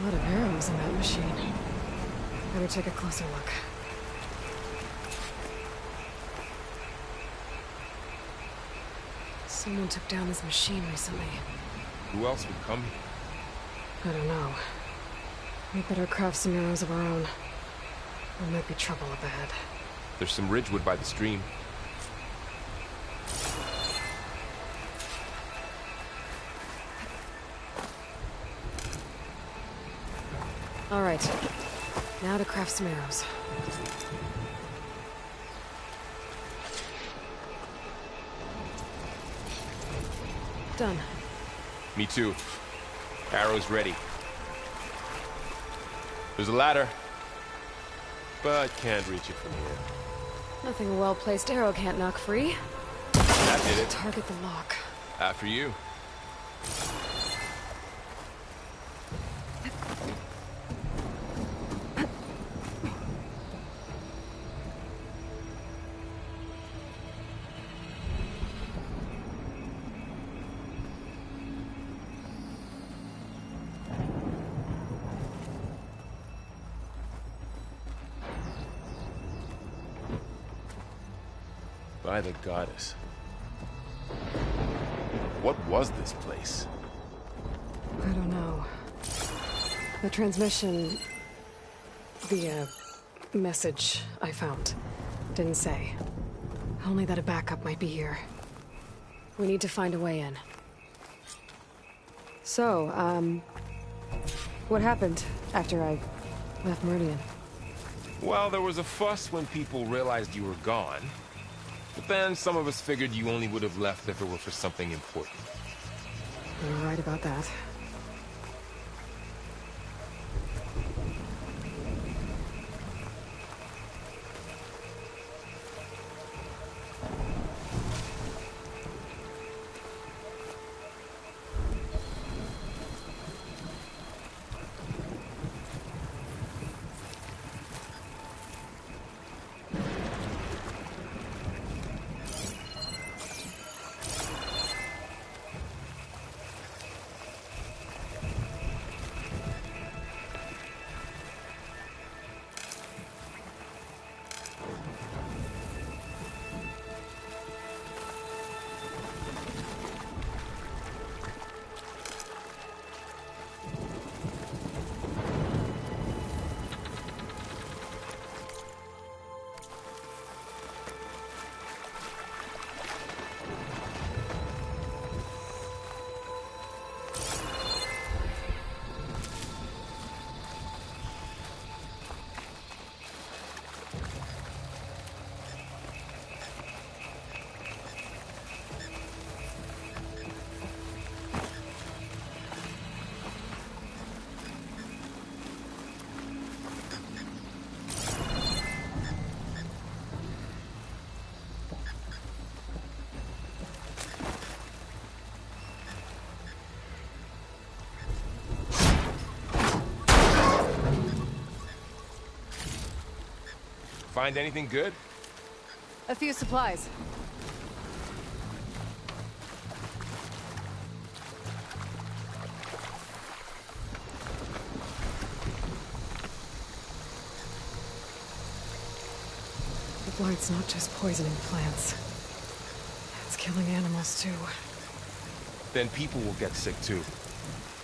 A lot of arrows in that machine. Better take a closer look. Someone took down this machine recently. Who else would come here? I don't know. We better craft some arrows of our own. There might be trouble ahead. There's some ridgewood by the stream. All right. Now to craft some arrows. Done. Me too. Arrows ready. There's a ladder, but can't reach it from here. Nothing a well-placed arrow can't knock free. That did it. Target the lock. After you. By the goddess. What was this place? I don't know. The transmission... The, message I found didn't say. Only that a backup might be here. We need to find a way in. So, what happened after I left Meridian? Well, there was a fuss when people realized you were gone. But then some of us figured you only would have left if it were for something important. You're right about that. Find anything good? A few supplies. The blight's not just poisoning plants. It's killing animals too. Then people will get sick too.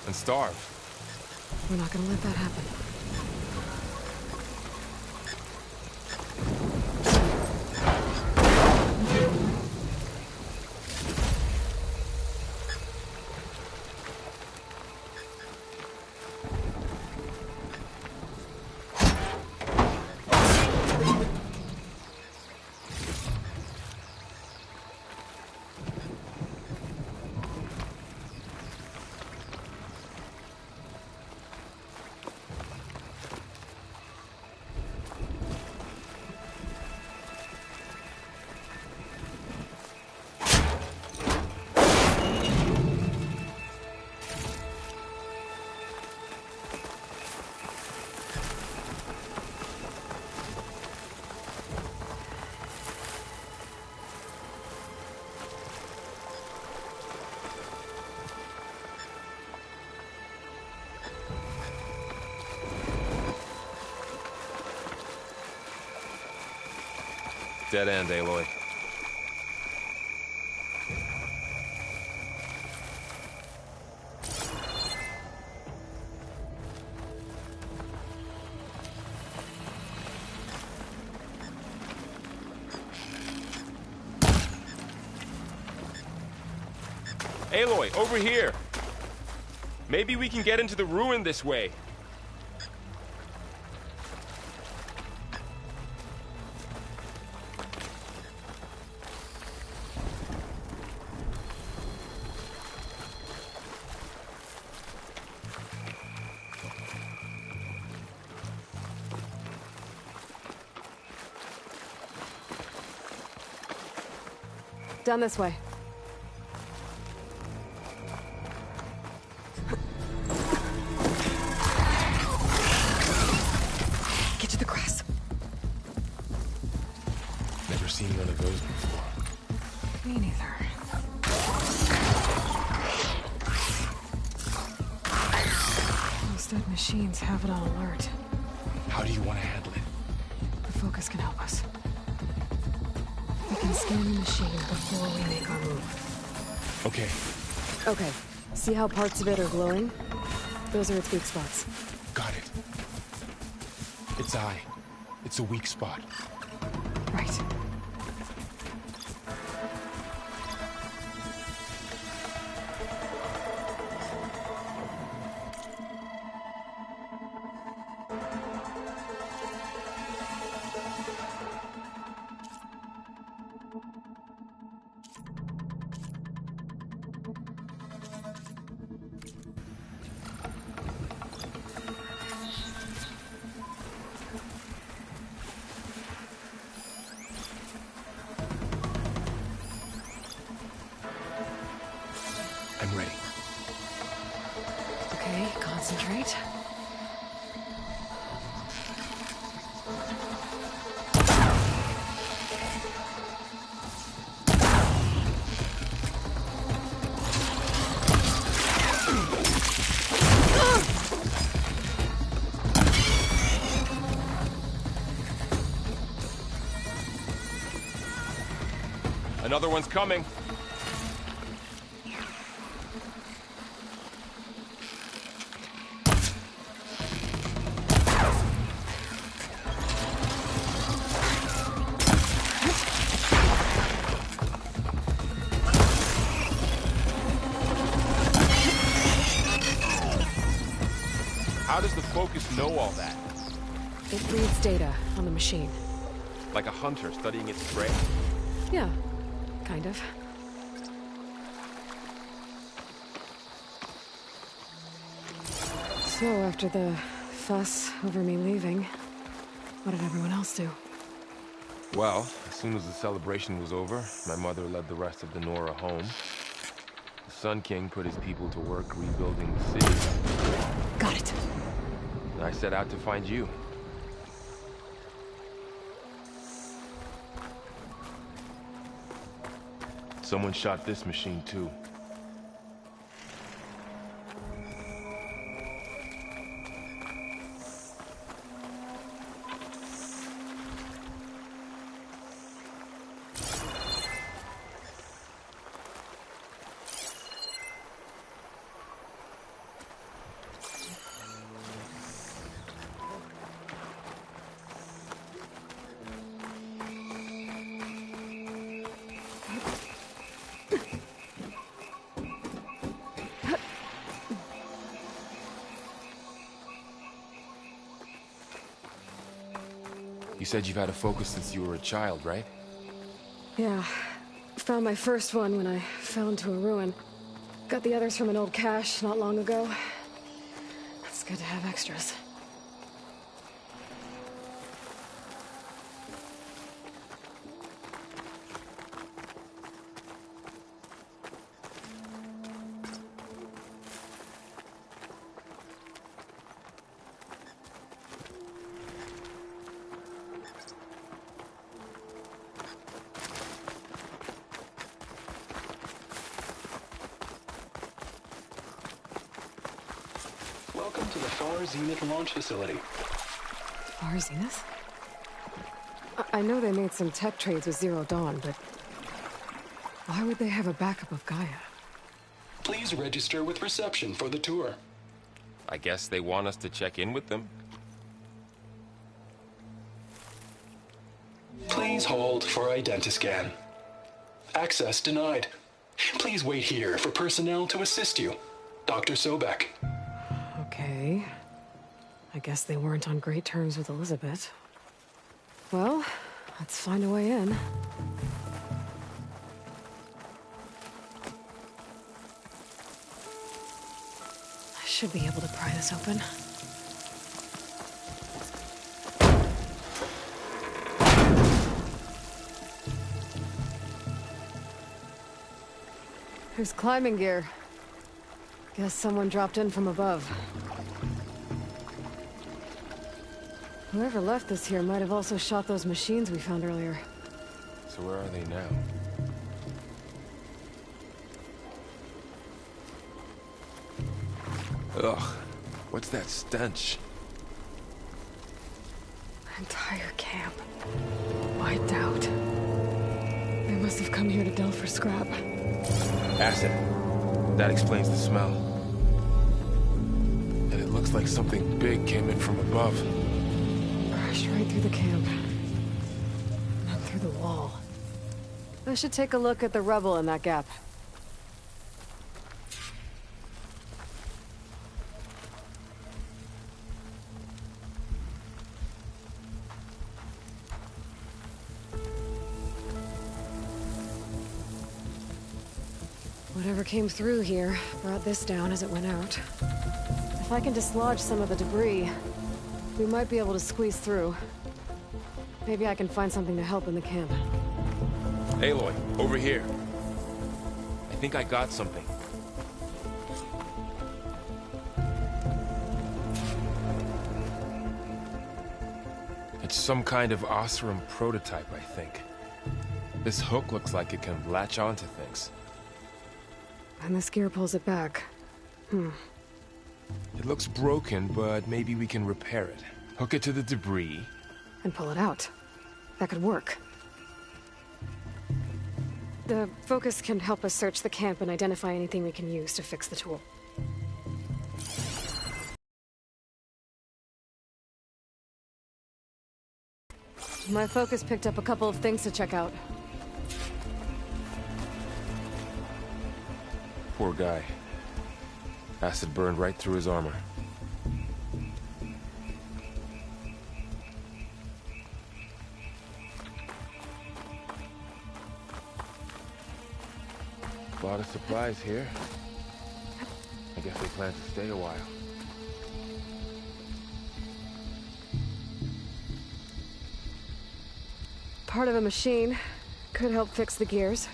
And starve. We're not gonna let that happen. Dead end, Aloy. Aloy, over here! Maybe we can get into the ruin this way. Down this way. Get to the grass. Never seen one of those before. Me neither. Those dead machines have it on alert. How do you want to handle it? The focus can help us. We can scan the machine before we make our move. Okay. Okay. See how parts of it are glowing? Those are its weak spots. Got it. Its eye. It's a weak spot. Right. I'm ready. Okay, concentrate. Another one's coming. How does the focus know all that? It reads data on the machine. Like a hunter studying its prey? Yeah, kind of. So, after the fuss over me leaving, what did everyone else do? Well, as soon as the celebration was over, my mother led the rest of the Nora home. The Sun King put his people to work rebuilding the city. Got it. And I set out to find you. Someone shot this machine too. You said you've had a focus since you were a child, right? Yeah. Found my first one when I fell into a ruin. Got the others from an old cache not long ago. It's good to have extras. Welcome to the Far Zenith launch facility. Far Zenith? I know they made some tech trades with Zero Dawn, but why would they have a backup of Gaia? Please register with reception for the tour. I guess they want us to check in with them. Please hold for identiscan. Access denied. Please wait here for personnel to assist you. Dr. Sobek. Okay. I guess they weren't on great terms with Elizabeth. Well, let's find a way in. I should be able to pry this open. There's climbing gear. Guess someone dropped in from above. Whoever left this here might have also shot those machines we found earlier. So where are they now? Ugh, what's that stench? Entire camp. Wiped out. They must have come here to delve for scrap. Acid. That explains the smell. And it looks like something big came in from above. Crashed right through the camp. Not through the wall. I should take a look at the rubble in that gap. Whatever came through here brought this down as it went out. If I can dislodge some of the debris, we might be able to squeeze through. Maybe I can find something to help in the camp. Aloy, over here. I think I got something. It's some kind of Osram prototype, I think. This hook looks like it can latch onto things. And this gear pulls it back. It looks broken, but maybe we can repair it. Hook it to the debris. And pull it out. That could work. The focus can help us search the camp and identify anything we can use to fix the tool. My focus picked up a couple of things to check out. Poor guy. Acid burned right through his armor. A lot of supplies here. I guess they plan to stay a while. Part of a machine. Could help fix the gears.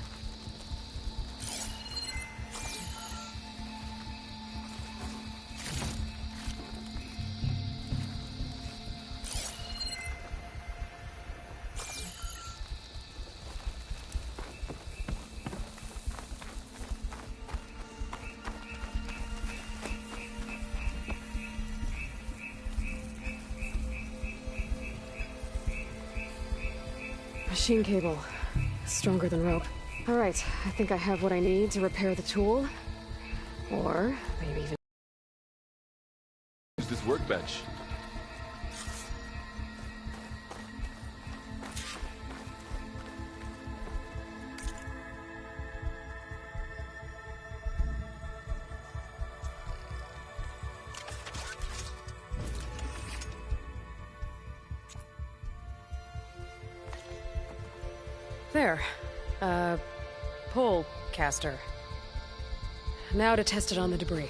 Machine cable. Stronger than rope. All right, I think I have what I need to repair the tool. Or maybe even... Use this workbench. There. Pole caster. Now to test it on the debris.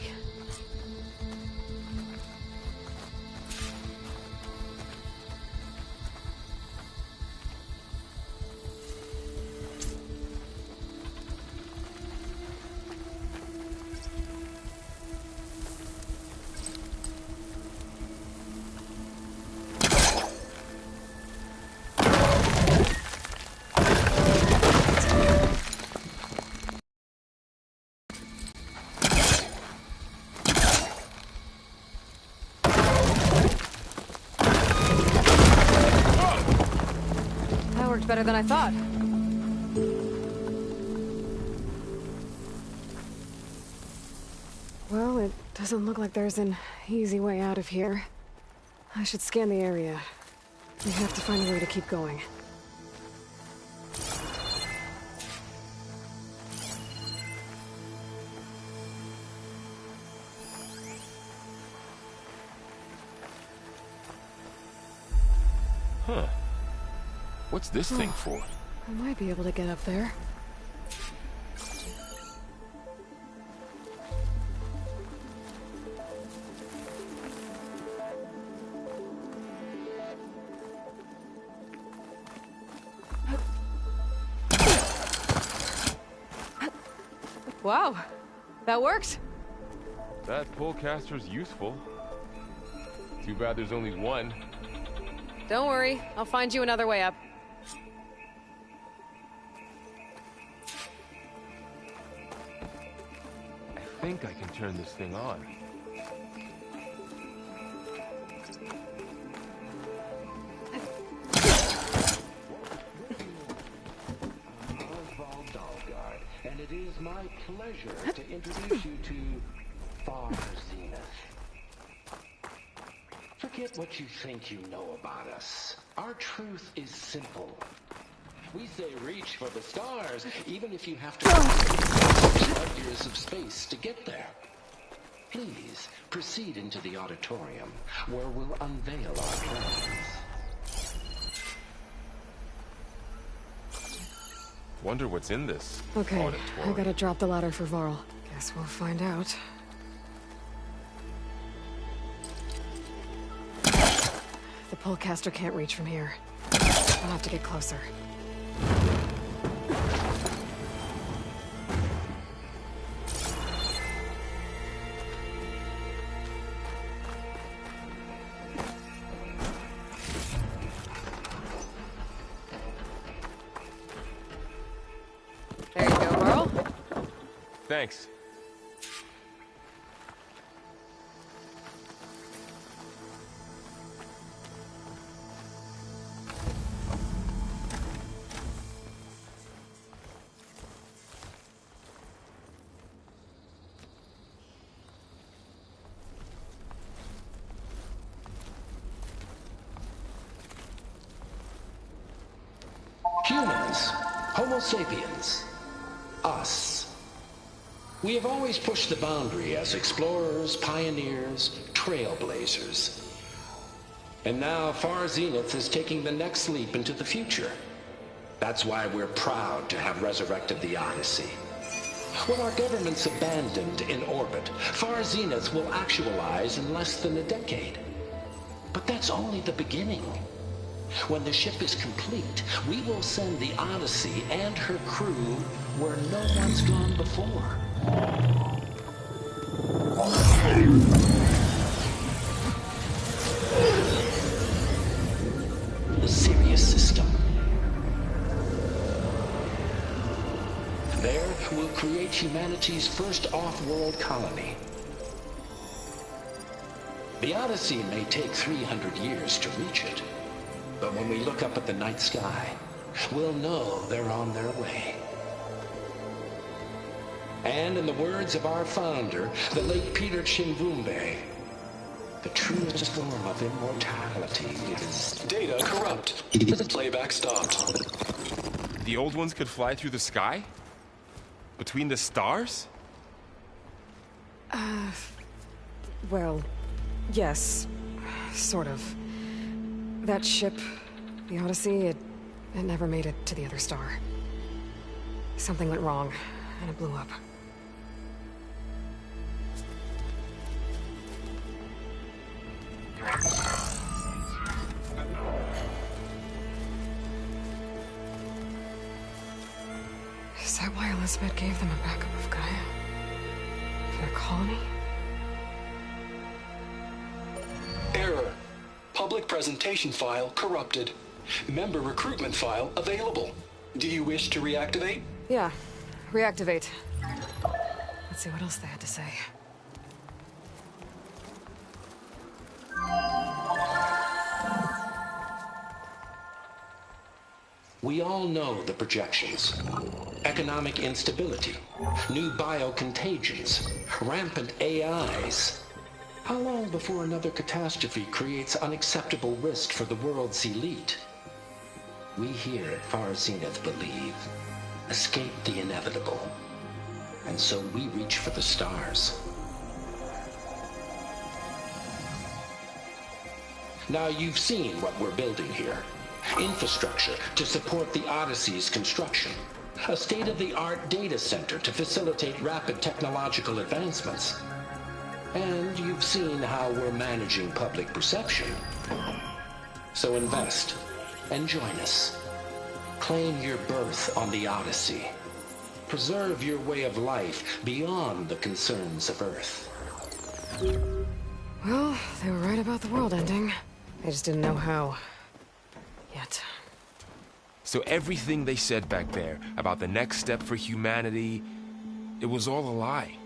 worked better than I thought. Well, it doesn't look like there's an easy way out of here. I should scan the area. We have to find a way to keep going. Huh. What's this thing for? I might be able to get up there. Wow, that worked. That pullcaster's useful. Too bad there's only one. Don't worry, I'll find you another way up. I think I can turn this thing on. And it is my pleasure to introduce you to Far Zenith. Forget what you think you know about us. Our truth is simple. We say reach for the stars, even if you have to light years of space to get there. Please proceed into the auditorium, where we'll unveil our plans. Wonder what's in this Okay, auditorium. I gotta drop the ladder for Varl. Guess we'll find out. The pullcaster can't reach from here. I'll have to get closer. There you go, Varl. Thanks. Humans, Homo sapiens, us. We have always pushed the boundary as explorers, pioneers, trailblazers. And now Far Zenith is taking the next leap into the future. That's why we're proud to have resurrected the Odyssey. What our governments abandoned in orbit, Far Zenith will actualize in less than a decade. But that's only the beginning. When the ship is complete, we will send the Odyssey and her crew where no one's gone before. The Sirius system. There, we'll create humanity's first off-world colony. The Odyssey may take 300 years to reach it. But when we look up at the night sky, we'll know they're on their way. And in the words of our founder, the late Peter Chimvumbe, the truest form of immortality is... Data corrupt. Playback stopped. The old ones could fly through the sky? Between the stars? Well, yes. Sort of. That ship, the Odyssey, it never made it to the other star. Something went wrong, and it blew up. Is that why Elizabeth gave them a backup of Gaia? For their colony? Error. Public presentation file corrupted. Member recruitment file available. Do you wish to reactivate? Yeah. Reactivate. Let's see what else they had to say. We all know the projections. Economic instability, new biocontagions, rampant AIs. How long before another catastrophe creates unacceptable risk for the world's elite? We here at Far Zenith believe, escape the inevitable. And so we reach for the stars. Now you've seen what we're building here. Infrastructure to support the Odyssey's construction. A state-of-the-art data center to facilitate rapid technological advancements. And you've seen how we're managing public perception. So invest and join us. Claim your berth on the Odyssey. Preserve your way of life beyond the concerns of Earth. Well, they were right about the world ending. I just didn't know how. Yet. So everything they said back there about the next step for humanity, it was all a lie.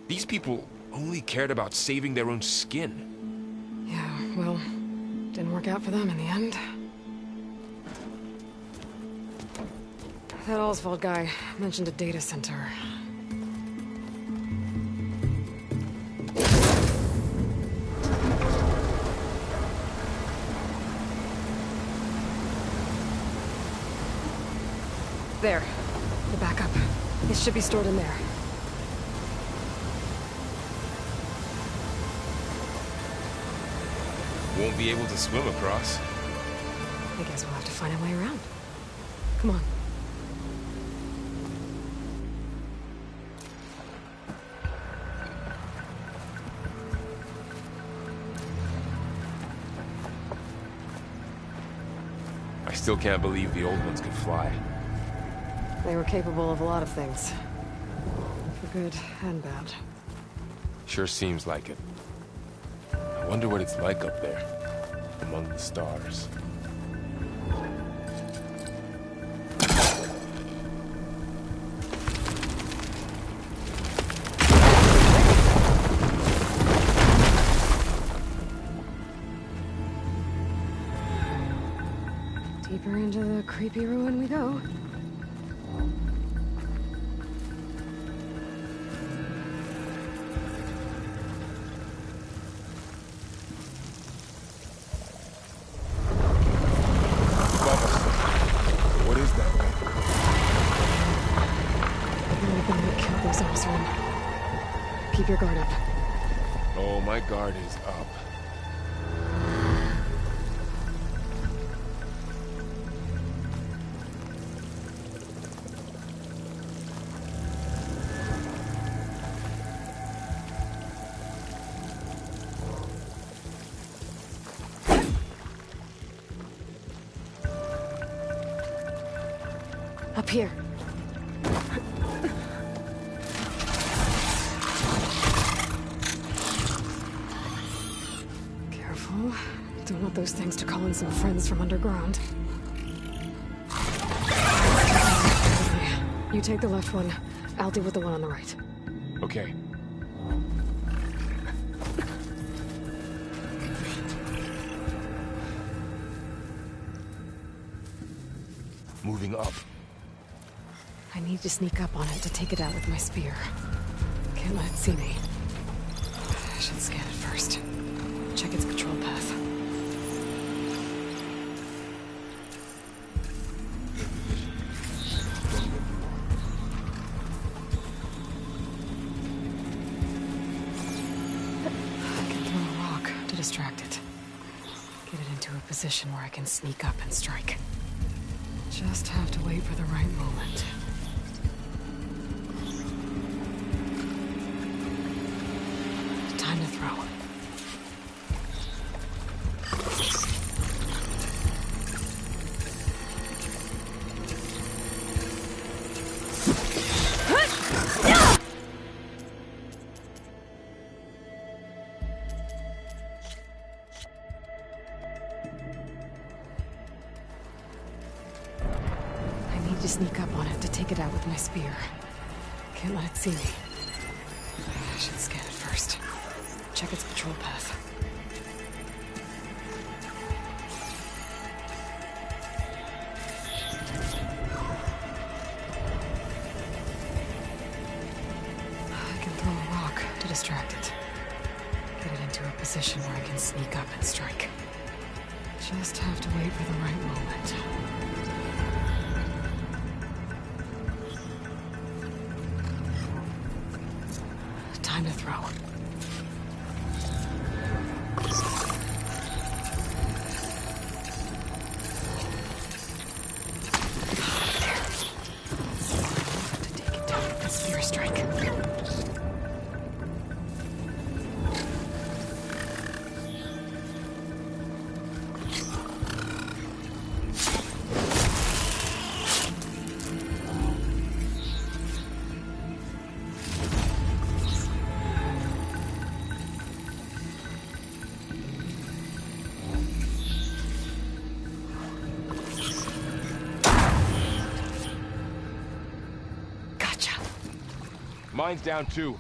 These people only cared about saving their own skin. Yeah, well, didn't work out for them in the end. That Oswald guy mentioned a data center. There. The backup. It should be stored in there. Won't be able to swim across. I guess we'll have to find a way around. Come on. I still can't believe the old ones could fly. They were capable of a lot of things. For good and bad. Sure seems like it. I wonder what it's like up there, among the stars. Deeper into the creepy ruin we go. What is that? It might have been what killed those Osram. Keep your guard up. Oh, my guard is up. Up here. Careful. Don't want those things to call in some friends from underground. You take the left one. I'll deal with the one on the right. Okay. Moving up. I need to sneak up on it to take it out with my spear. Can't let it see me. I should scan it first. Check its control path. I can throw a rock to distract it. Get it into a position where I can sneak up and strike. Just have to wait for the right moment. Time to throw. To sneak up on it to take it out with my spear. Can't let it see me. I should scan it first. Check its control path. into a position where I can sneak up and strike. Just have to wait for the right moment. Time to throw. To take it down with a spear strike. Mine's down too.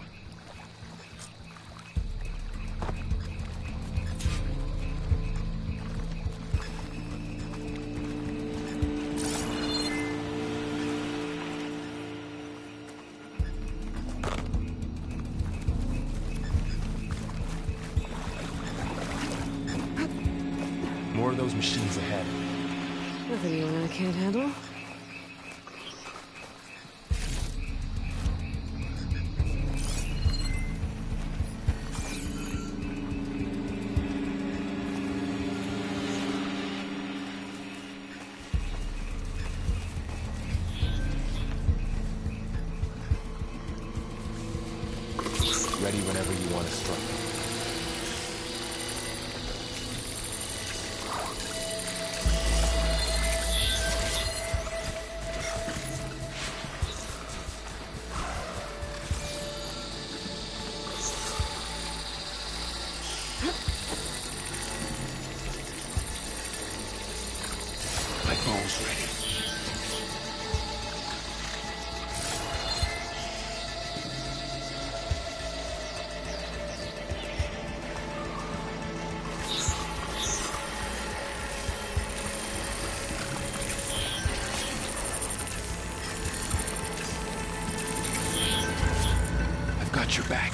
More of those machines ahead. Nothing you and I can't handle. Ready whenever you want to strike. My bow's ready. I've got your back.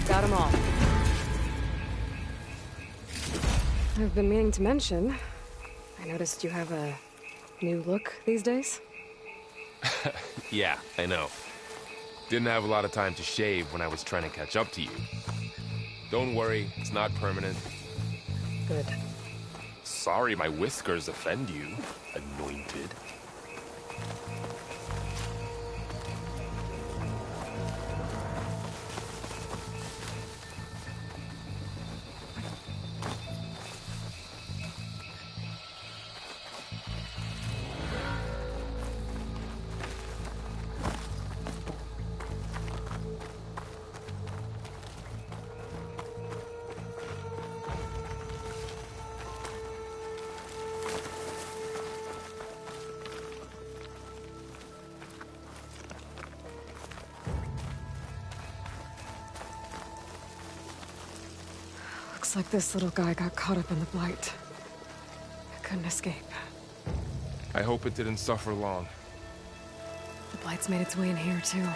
Got them all. I've been meaning to mention, I noticed you have a new look these days. Yeah, I know. Didn't have a lot of time to shave when I was trying to catch up to you. Don't worry, it's not permanent. Good. Sorry my whiskers offend you, anointed. Looks like this little guy got caught up in the blight. Couldn't escape. I hope it didn't suffer long. The blight's made its way in here, too.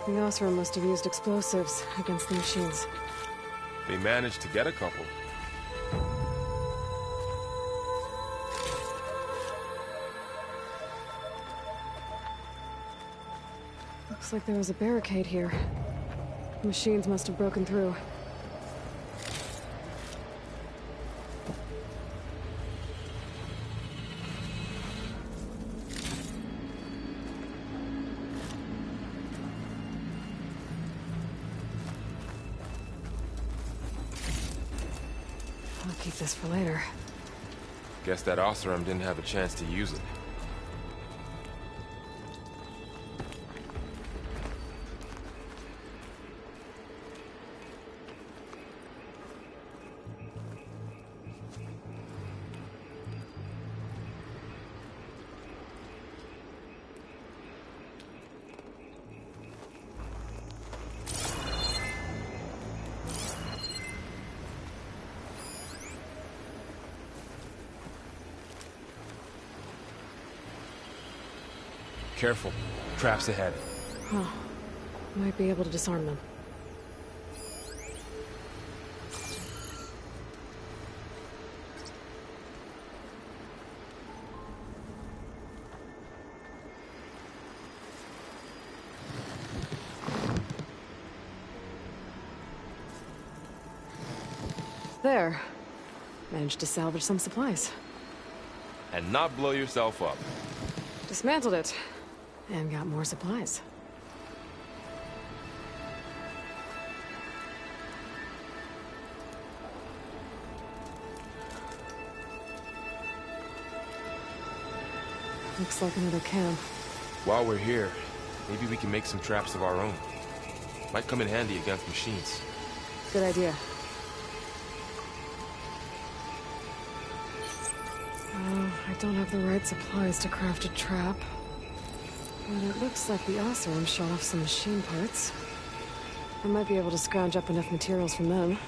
The Osram must have used explosives against the machines. They managed to get a couple. Looks like there was a barricade here. The machines must have broken through. I'll keep this for later. Guess that Osram didn't have a chance to use it. Careful. Traps ahead. Huh. Might be able to disarm them. There. Managed to salvage some supplies. And not blow yourself up. Dismantled it. And got more supplies. Looks like another camp. While we're here, maybe we can make some traps of our own. Might come in handy against machines. Good idea. I don't have the right supplies to craft a trap. But it looks like the Osram shot off some machine parts. I might be able to scrounge up enough materials from them.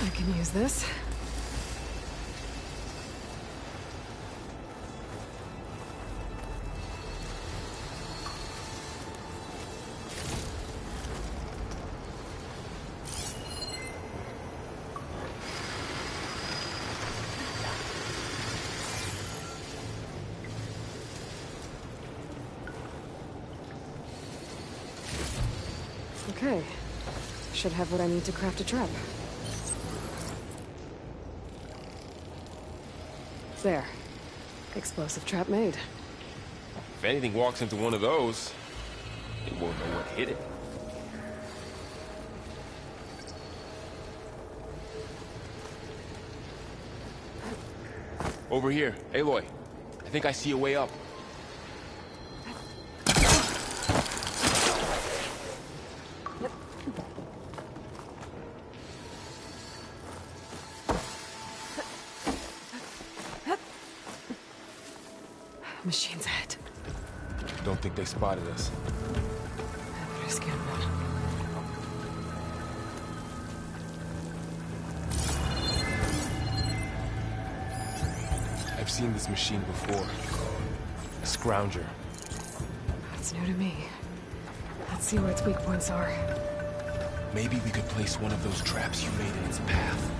I can use this. Okay. Should have what I need to craft a trap. There. Explosive trap made. If anything walks into one of those, it won't know what hit it. Over here, Aloy. I think I see a way up. Machine's ahead. Don't think they spotted us. I better scan them. I've seen this machine before. A scrounger. That's new to me. Let's see where its weak points are. Maybe we could place one of those traps you made in its path.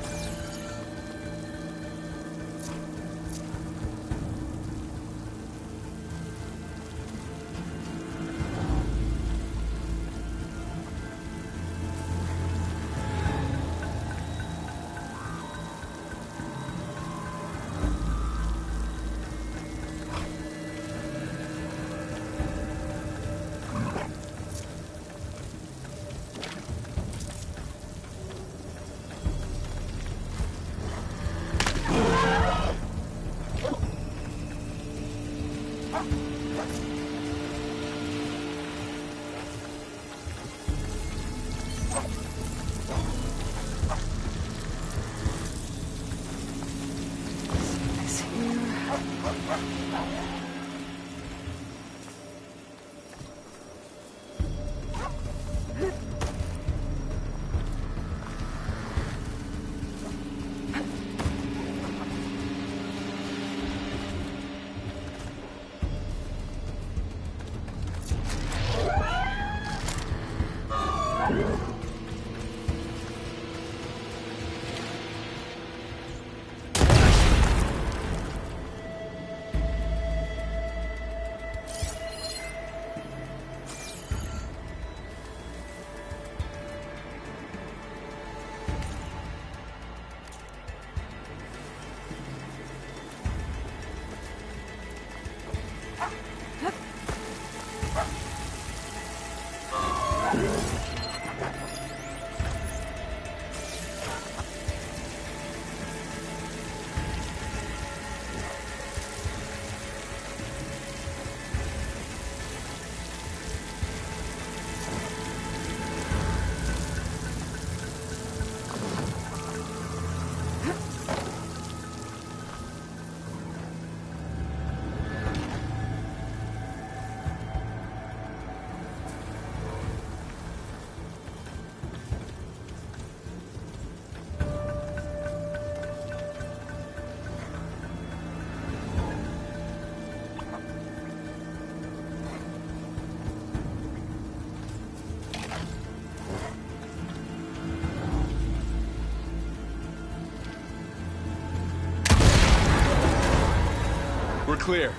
We're clear.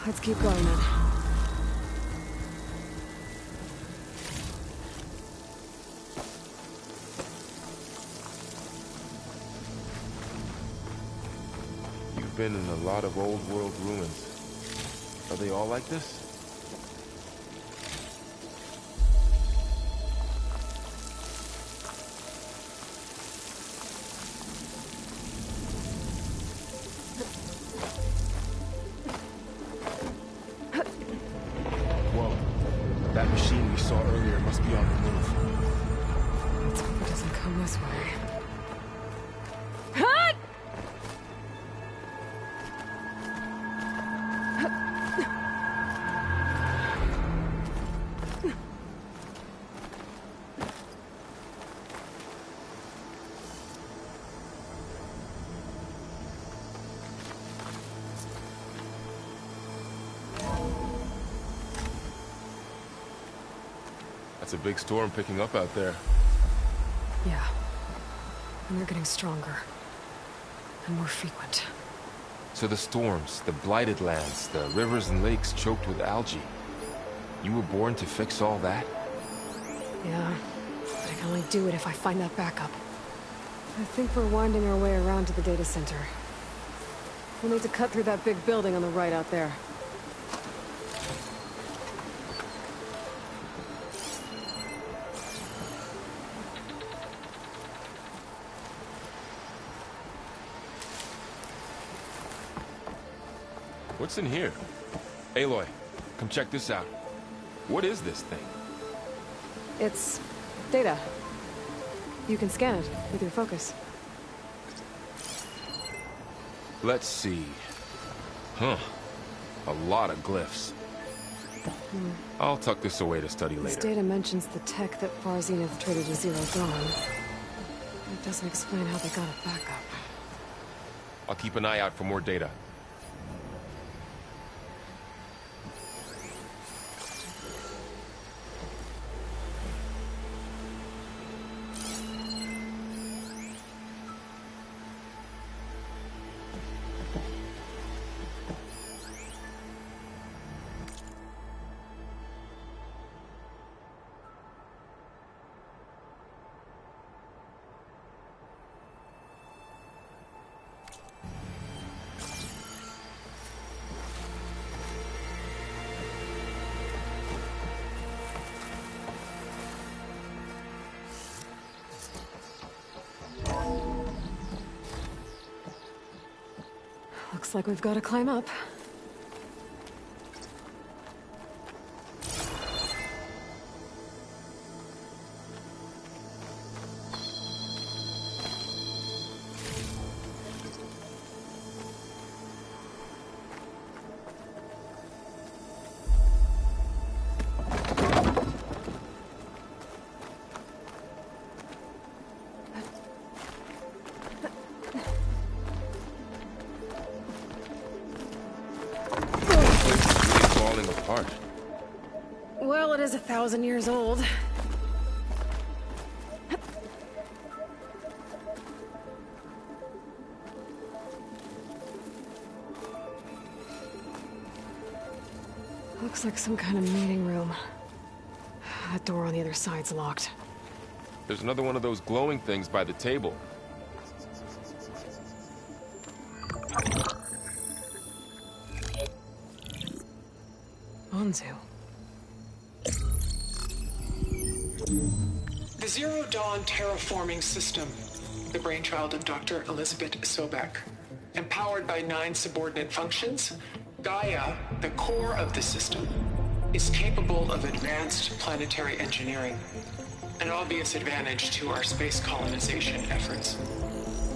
Let's keep going then. You've been in a lot of old world ruins. Are they all like this? Whoa. That machine we saw earlier must be on the move. Let's hope it doesn't come this way. That's a big storm picking up out there. Yeah. And they're getting stronger. And more frequent. So the storms, the blighted lands, the rivers and lakes choked with algae. You were born to fix all that? Yeah. But I can only do it if I find that backup. I think we're winding our way around to the data center. We'll need to cut through that big building on the right out there. What's in here? Aloy, come check this out. What is this thing? It's data. You can scan it with your focus. Let's see. Huh. A lot of glyphs. I'll tuck this away to study This later. data mentions the tech that Far Zenith traded to Zero Dawn. It doesn't explain how they got it back up. I'll keep an eye out for more data. Looks like we've got to climb up. Well, it is 1,000 years old. Looks like some kind of meeting room. That door on the other side's locked. There's another one of those glowing things by the table. Onzu. The Zero Dawn terraforming system, the brainchild of Dr. Elizabeth Sobek. Empowered by 9 subordinate functions, Gaia, the core of the system, is capable of advanced planetary engineering, an obvious advantage to our space colonization efforts.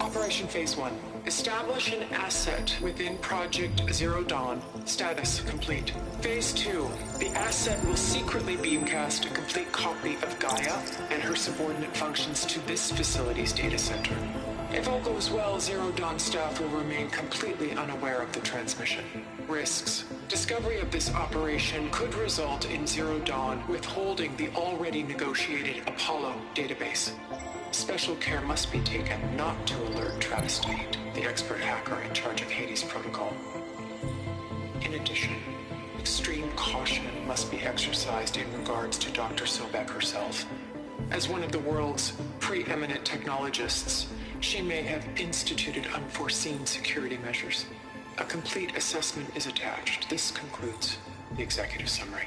Operation Phase 1. Establish an asset within Project Zero Dawn. Status complete. Phase 2. The asset will secretly beamcast a complete copy of Gaia and her subordinate functions to this facility's data center. If all goes well, Zero Dawn staff will remain completely unaware of the transmission. Risks. Discovery of this operation could result in Zero Dawn withholding the already negotiated Apollo database. Special care must be taken not to alert Travis Tate, the expert hacker in charge of Hades Protocol. In addition, extreme caution must be exercised in regards to Dr. Sobek herself. As one of the world's preeminent technologists, she may have instituted unforeseen security measures. A complete assessment is attached. This concludes the executive summary.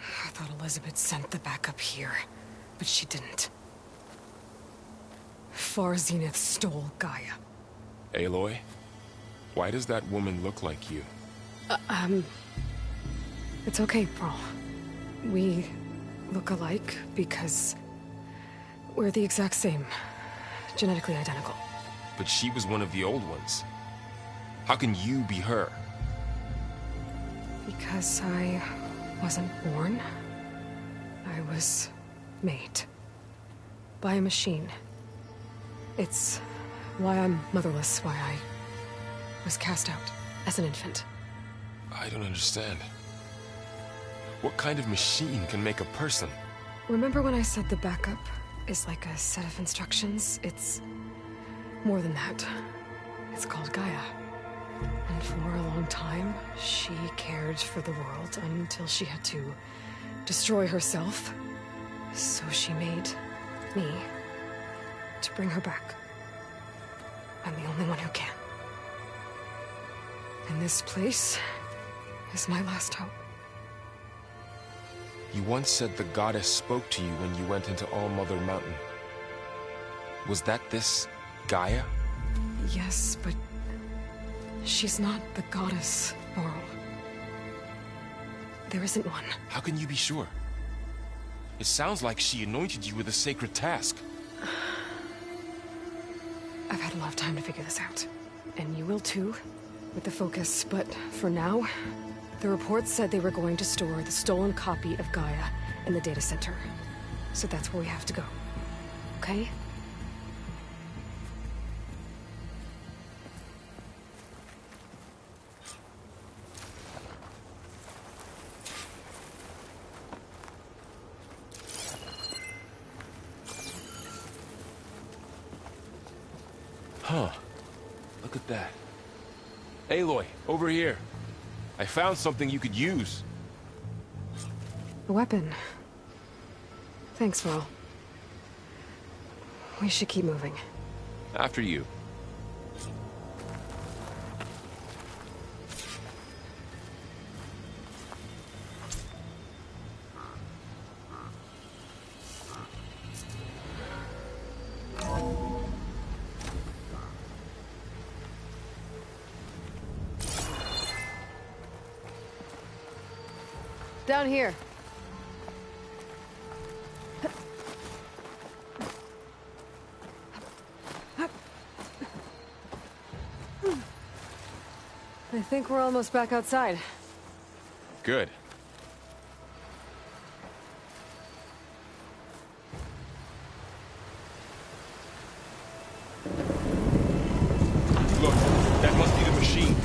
I thought Elizabeth sent the backup here, but she didn't. Far Zenith stole Gaia. Aloy? Why does that woman look like you? It's okay, Pearl. We look alike because we're the exact same. Genetically identical. But she was one of the old ones. How can you be her? Because I wasn't born. I was made. By a machine. It's why I'm motherless, why I was cast out as an infant. I don't understand. What kind of machine can make a person? Remember when I said the backup is like a set of instructions? It's more than that. It's called Gaia. And for a long time, she cared for the world until she had to destroy herself. So she made me to bring her back. I'm the only one who can. And this place is my last hope. You once said the goddess spoke to you when you went into All Mother Mountain. Was that this Gaia? Yes, but she's not the goddess, Laurel. There isn't one. How can you be sure? It sounds like she anointed you with a sacred task. I've had a lot of time to figure this out. And you will too, with the focus. But for now, the reports said they were going to store the stolen copy of Gaia in the data center. So that's where we have to go. Okay? Huh. Look at that. Aloy, over here. I found something you could use. A weapon. Thanks, Val. We should keep moving. After you. Down here. I think we're almost back outside. Good. Look, that must be the machine.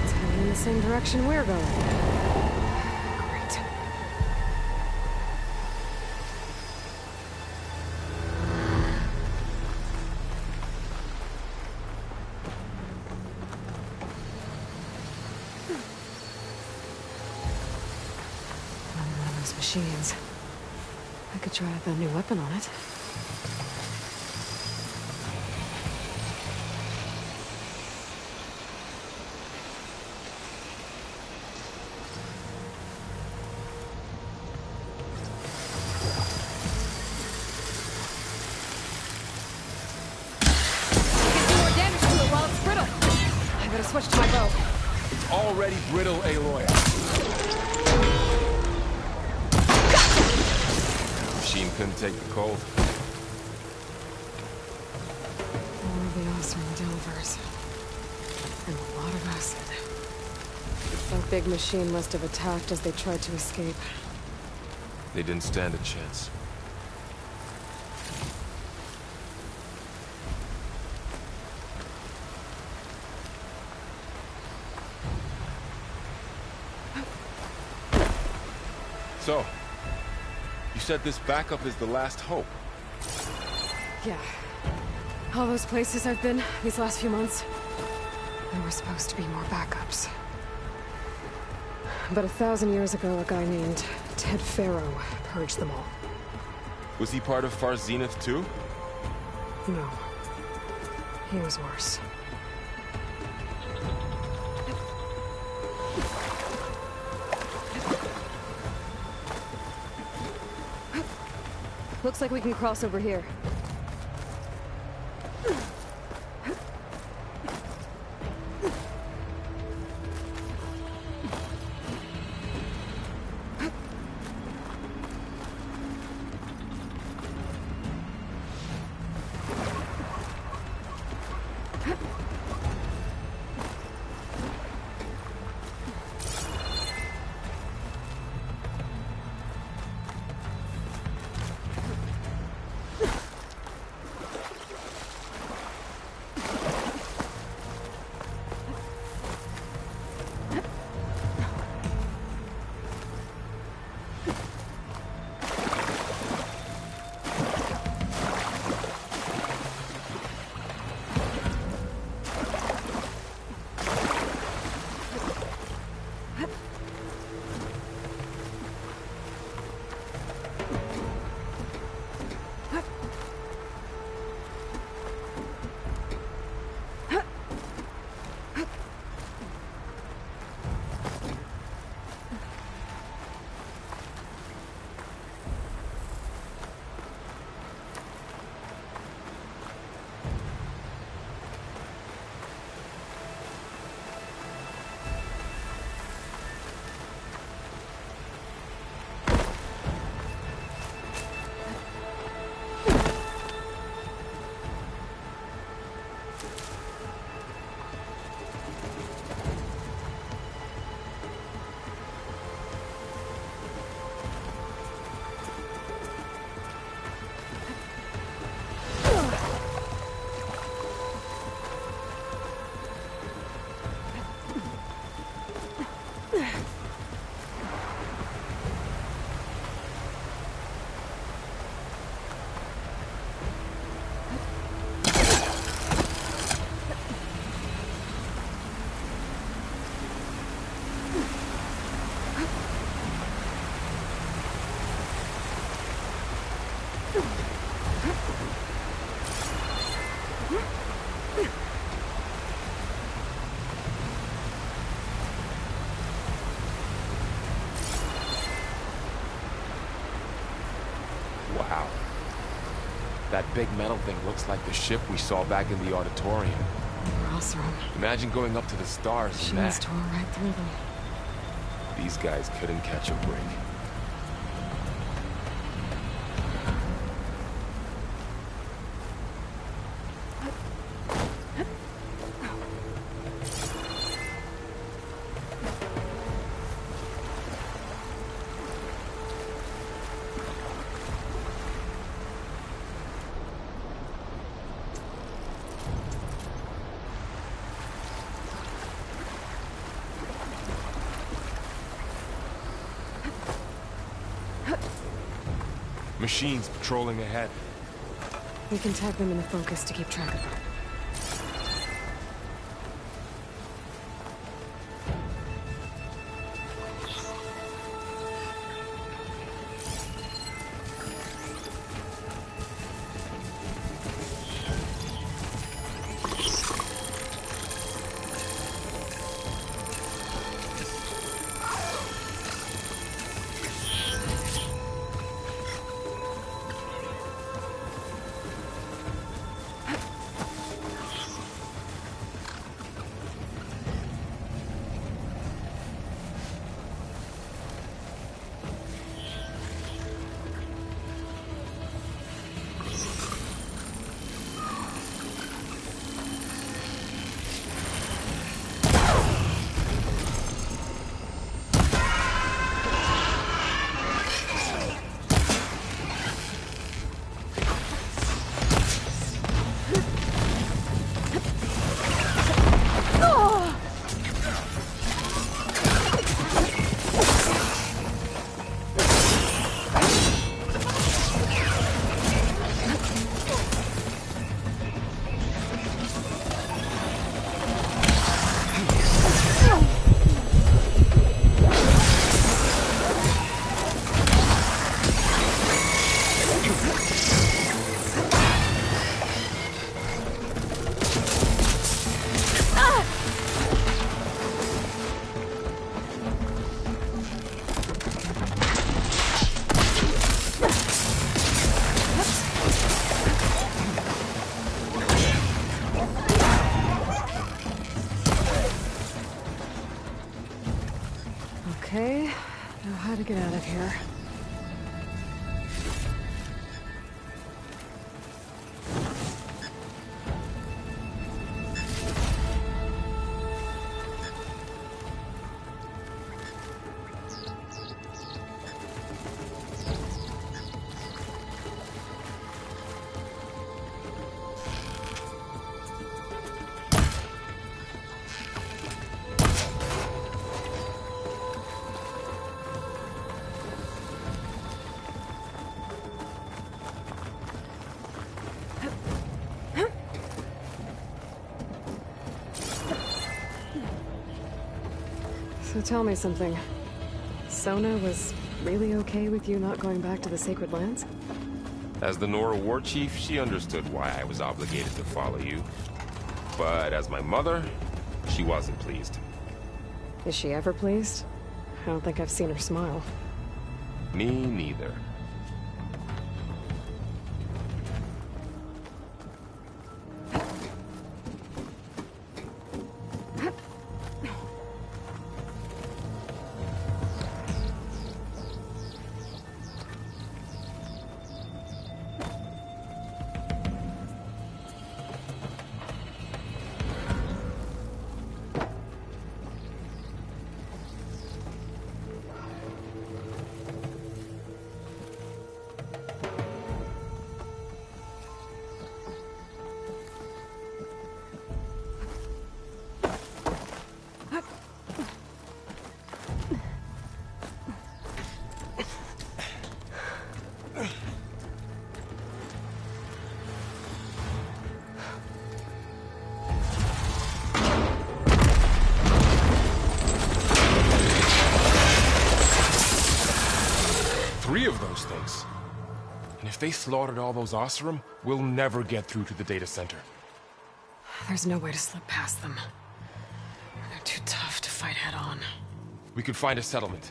Tiny the same direction we're going. Great. Another one of those machines. I could try the new weapon on it. Switch to my bow. It's already brittle, Aloy. Machine couldn't take the cold. More of the awesome Delvers. And a lot of acid. That big machine must have attacked as they tried to escape. They didn't stand a chance. So, you said this backup is the last hope? Yeah. All those places I've been these last few months, there were supposed to be more backups. But 1,000 years ago, a guy named Ted Farrow purged them all. Was he part of Far Zenith too? No. He was worse. Looks like we can cross over here. Wow. That big metal thing looks like the ship we saw back in the auditorium. Awesome. Imagine going up to the stars in Machines that. tore right through them. These guys couldn't catch a break. Machines patrolling ahead. We can tag them in the focus to keep track of them. Okay, know how to get out of here. So tell me something. Sona was really okay with you not going back to the Sacred Lands? As the Nora war chief, she understood why I was obligated to follow you. But as my mother, she wasn't pleased. Is she ever pleased? I don't think I've seen her smile. Me neither. Three of those things. And if they slaughtered all those Oseram, we'll never get through to the data center. There's no way to slip past them. They're too tough to fight head-on. We could find a settlement.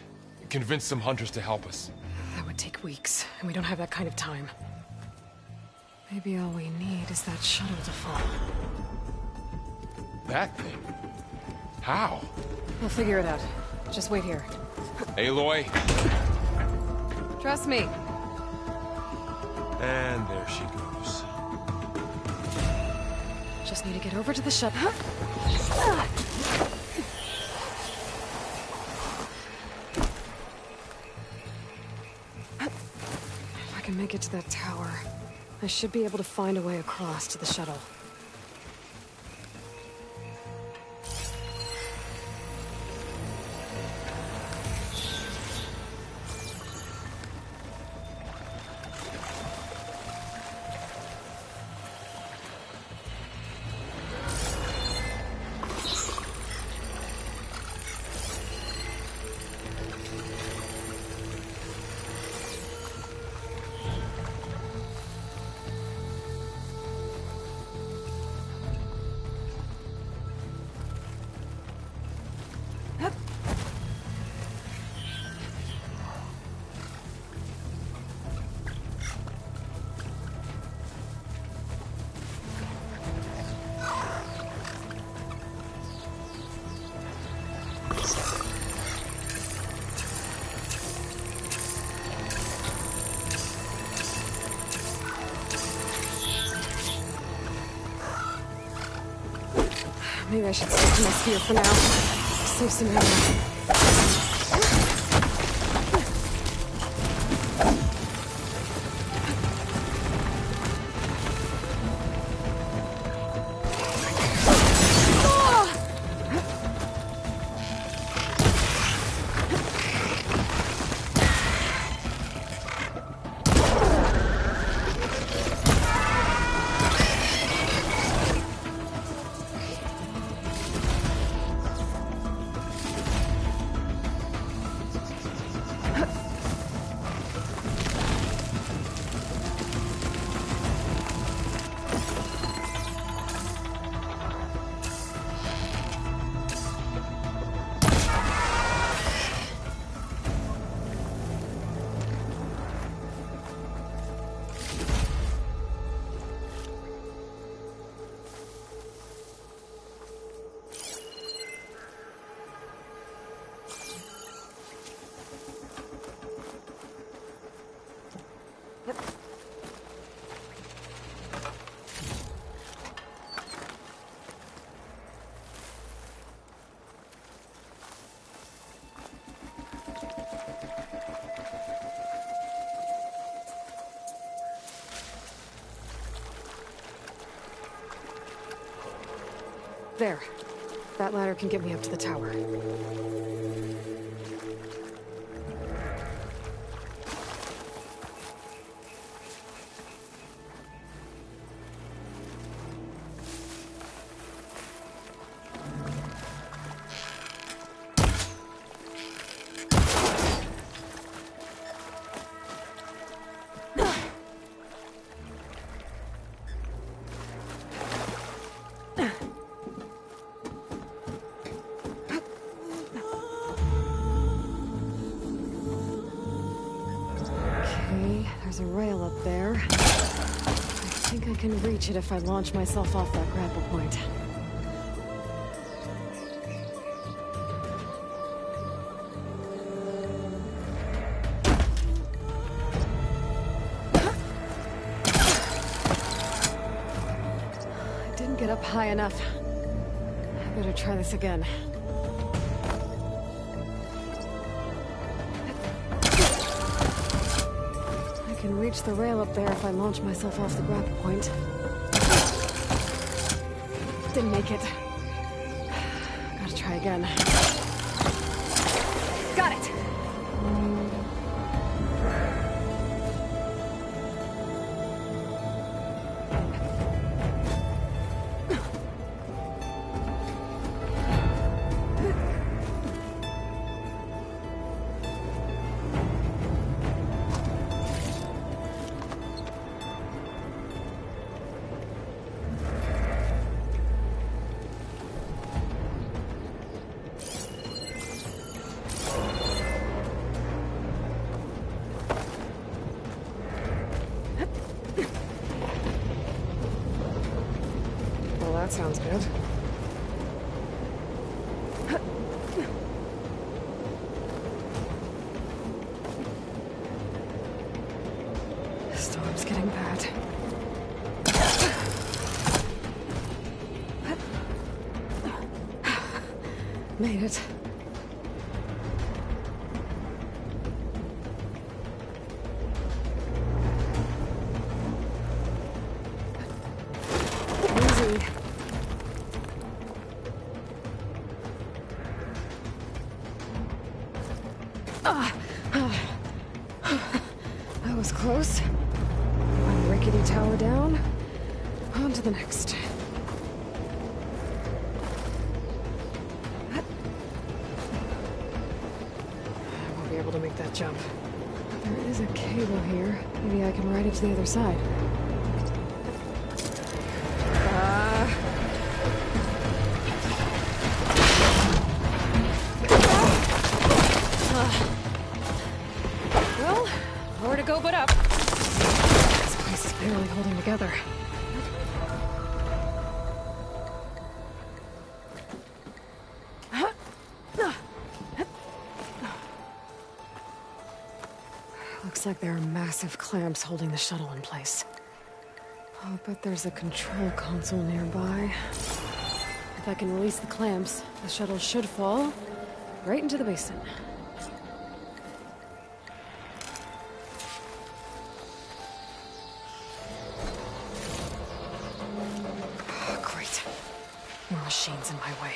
Convince some hunters to help us. That would take weeks, and we don't have that kind of time. Maybe all we need is that shuttle to fall. That thing? How? We'll figure it out. Just wait here. Aloy. Trust me. And there she goes. Just need to get over to the shuttle. If I can make it to that tower, I should be able to find a way across to the shuttle. Maybe I should stick to my spear for now. Save some ammo. There. That ladder can get me up to the tower. There's a rail up there. I think I can reach it if I launch myself off that grapple point. I didn't get up high enough. I better try this again. I can reach the rail up there if I launch myself off the grapple point. Didn't make it. Gotta try again. Got it! That sounds good. The storm's getting bad. Made it. Easy. That was close. One rickety tower down. On to the next. I won't be able to make that jump. There is a cable here. Maybe I can ride it to the other side. Well, nowhere to go but up. This place is barely holding together. Looks like there are massive clamps holding the shuttle in place. I'll bet there's a control console nearby. If I can release the clamps, the shuttle should fall right into the basin. Oh, great. More machines in my way.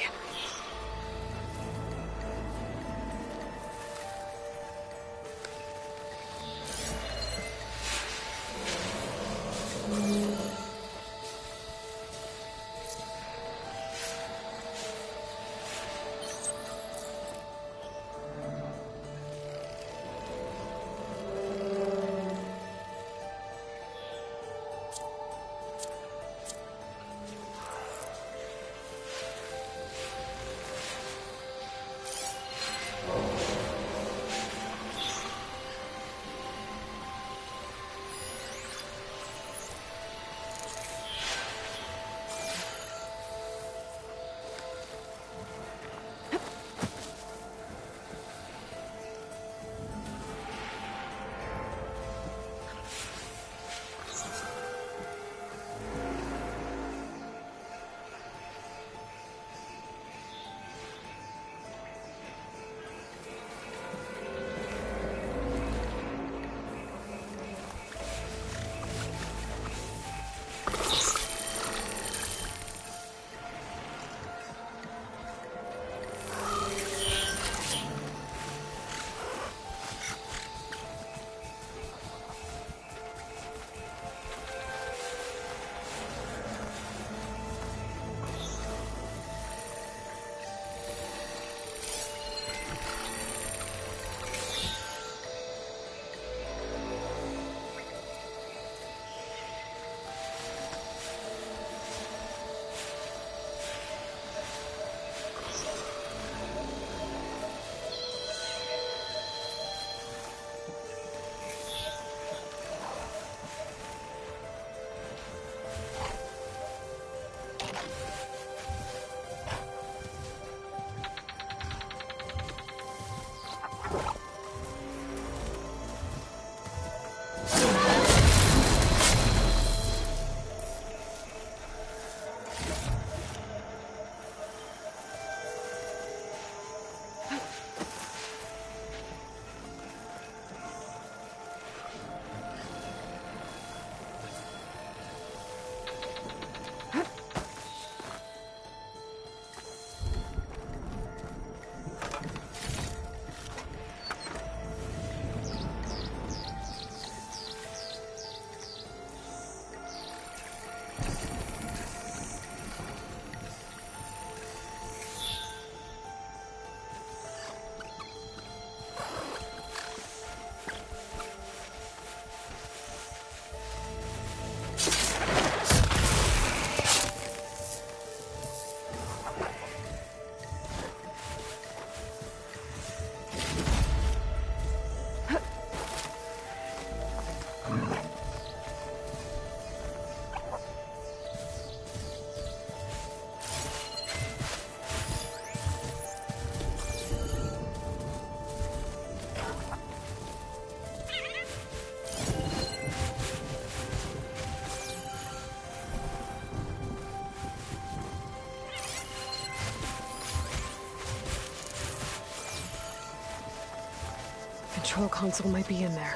Control console might be in there.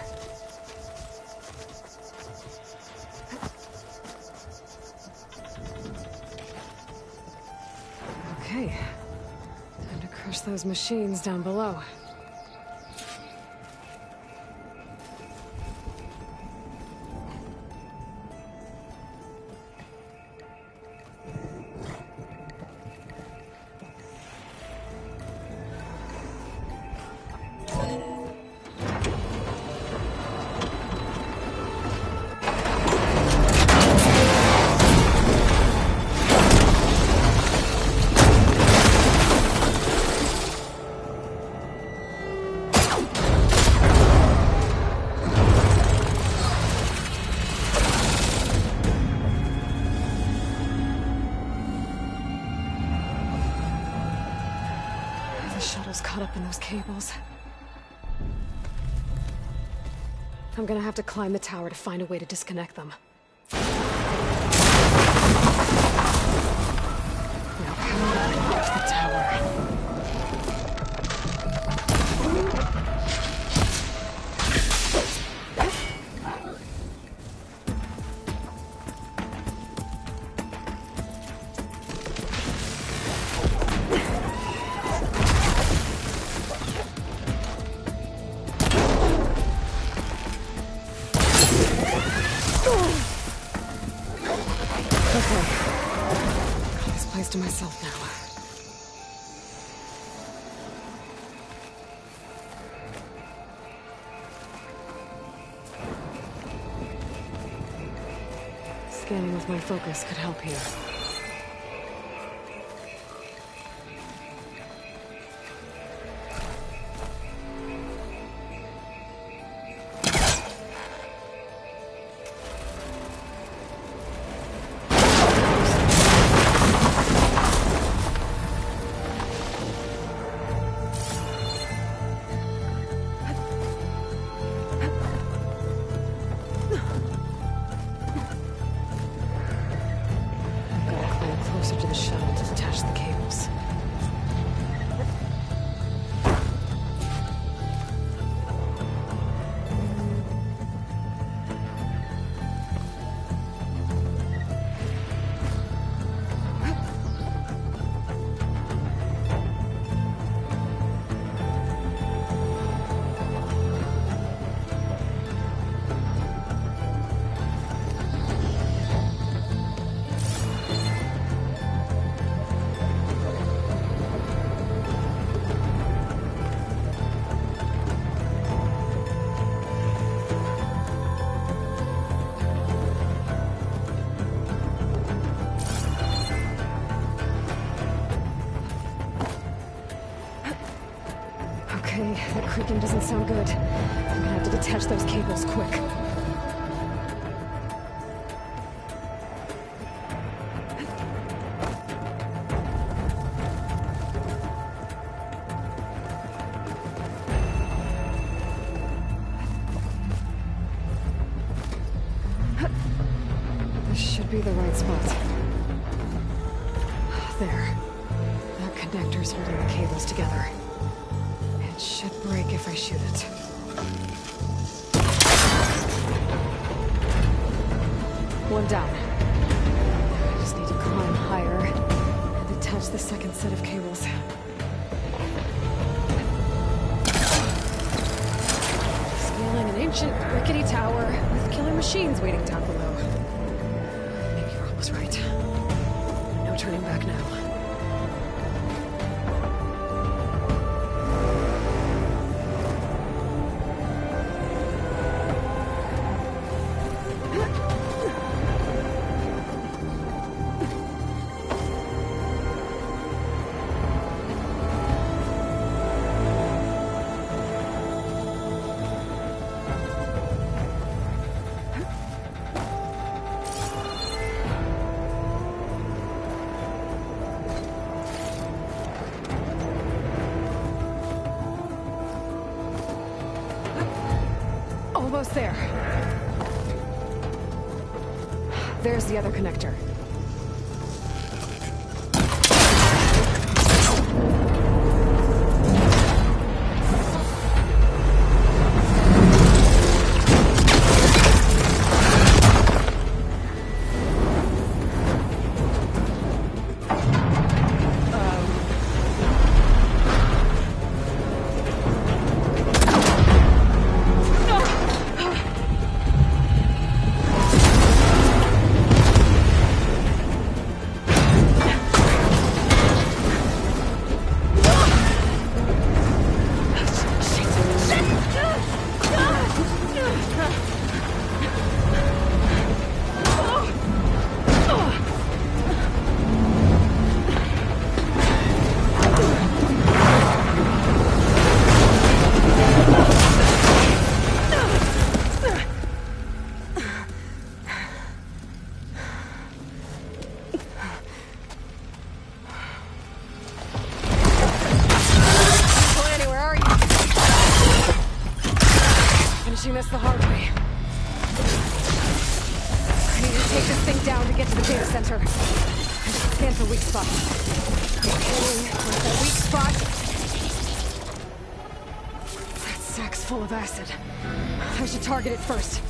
Okay. Time to crush those machines down below. The shuttle's caught up in those cables. I'm gonna have to climb the tower to find a way to disconnect them. Now, how do I get to the tower? To myself now. Scanning with my focus could help here. Closer to the shuttle to detach the cables. Okay, that creaking doesn't sound good. I'm gonna have to detach those cables quick. This should be the right spot. There. That connector's holding the cables together. It should break if I shoot it. One down. I just need to climb higher and detach the second set of cables. Scaling an ancient, rickety tower with killer machines waiting down below. Maybe Rob was right. No turning back now. Almost there. There's the other connector. center. I should scan for weak spots. Okay, where's that weak spot? That sack's full of acid. I should target it first.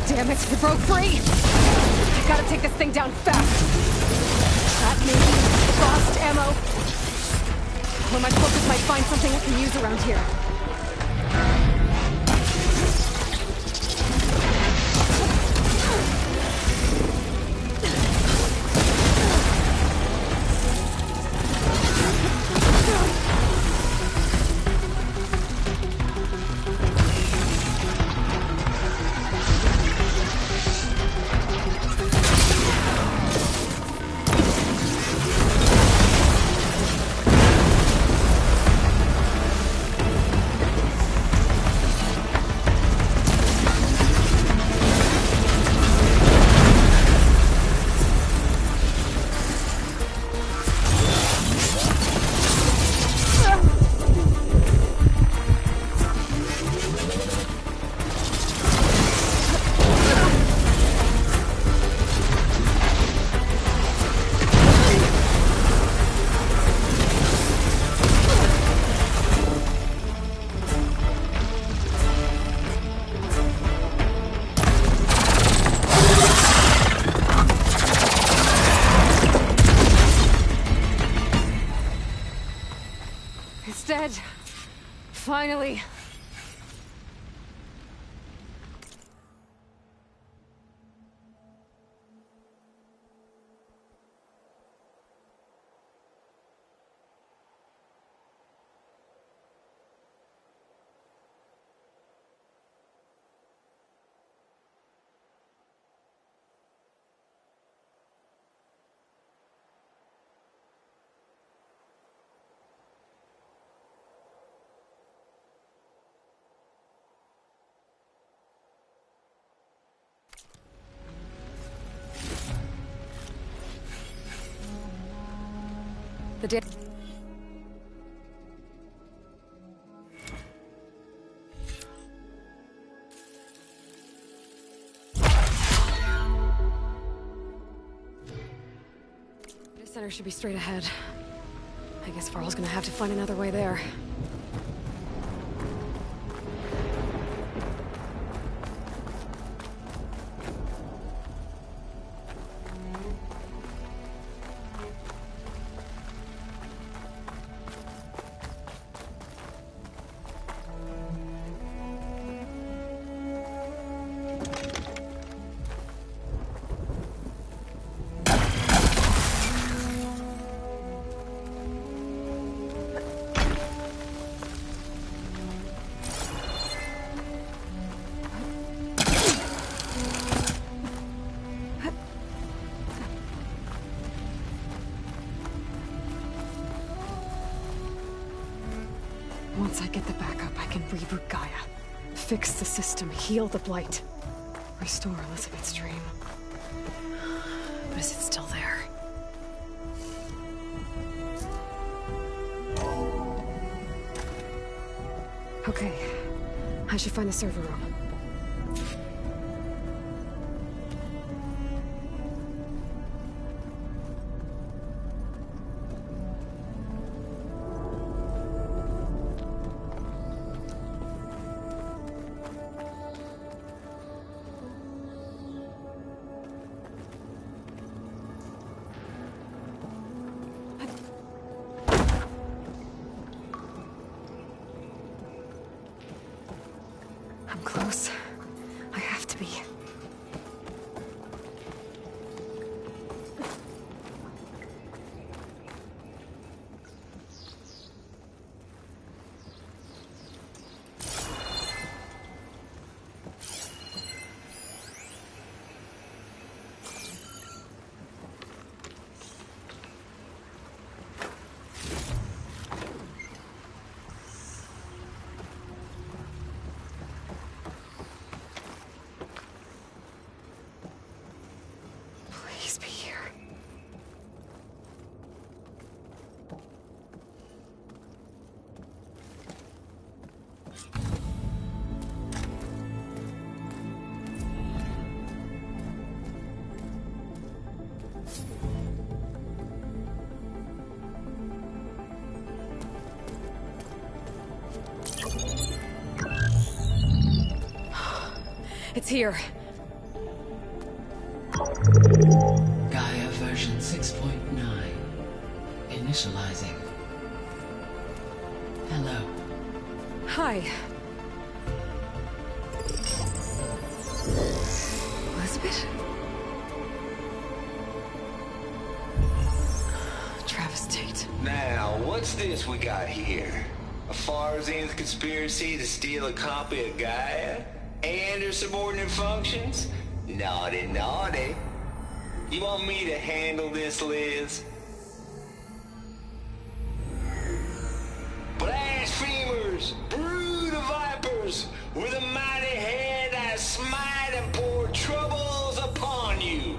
Damn it, it broke free! I gotta take this thing down fast! That maybe lost ammo. Or my focus might find something I can use around here. It's dead. Finally. The day. elevator should be straight ahead. I guess Varl's gonna have to find another way there. Once I get the backup, I can reboot Gaia. Fix the system, heal the Blight. Restore Elizabeth's dream. But is it still there? Okay. I should find the server room. I'm close. I have to be. Please be here. It's here. Gaia version 6.9. Initializing. Hello. Hi. Elizabeth? Travis Tate. Now, what's this we got here? A Farzian's conspiracy to steal a copy of Gaia? And her subordinate functions? Naughty, naughty. You want me to handle this, Liz? Blasphemers, brood of vipers, with a mighty hand I smite and pour troubles upon you.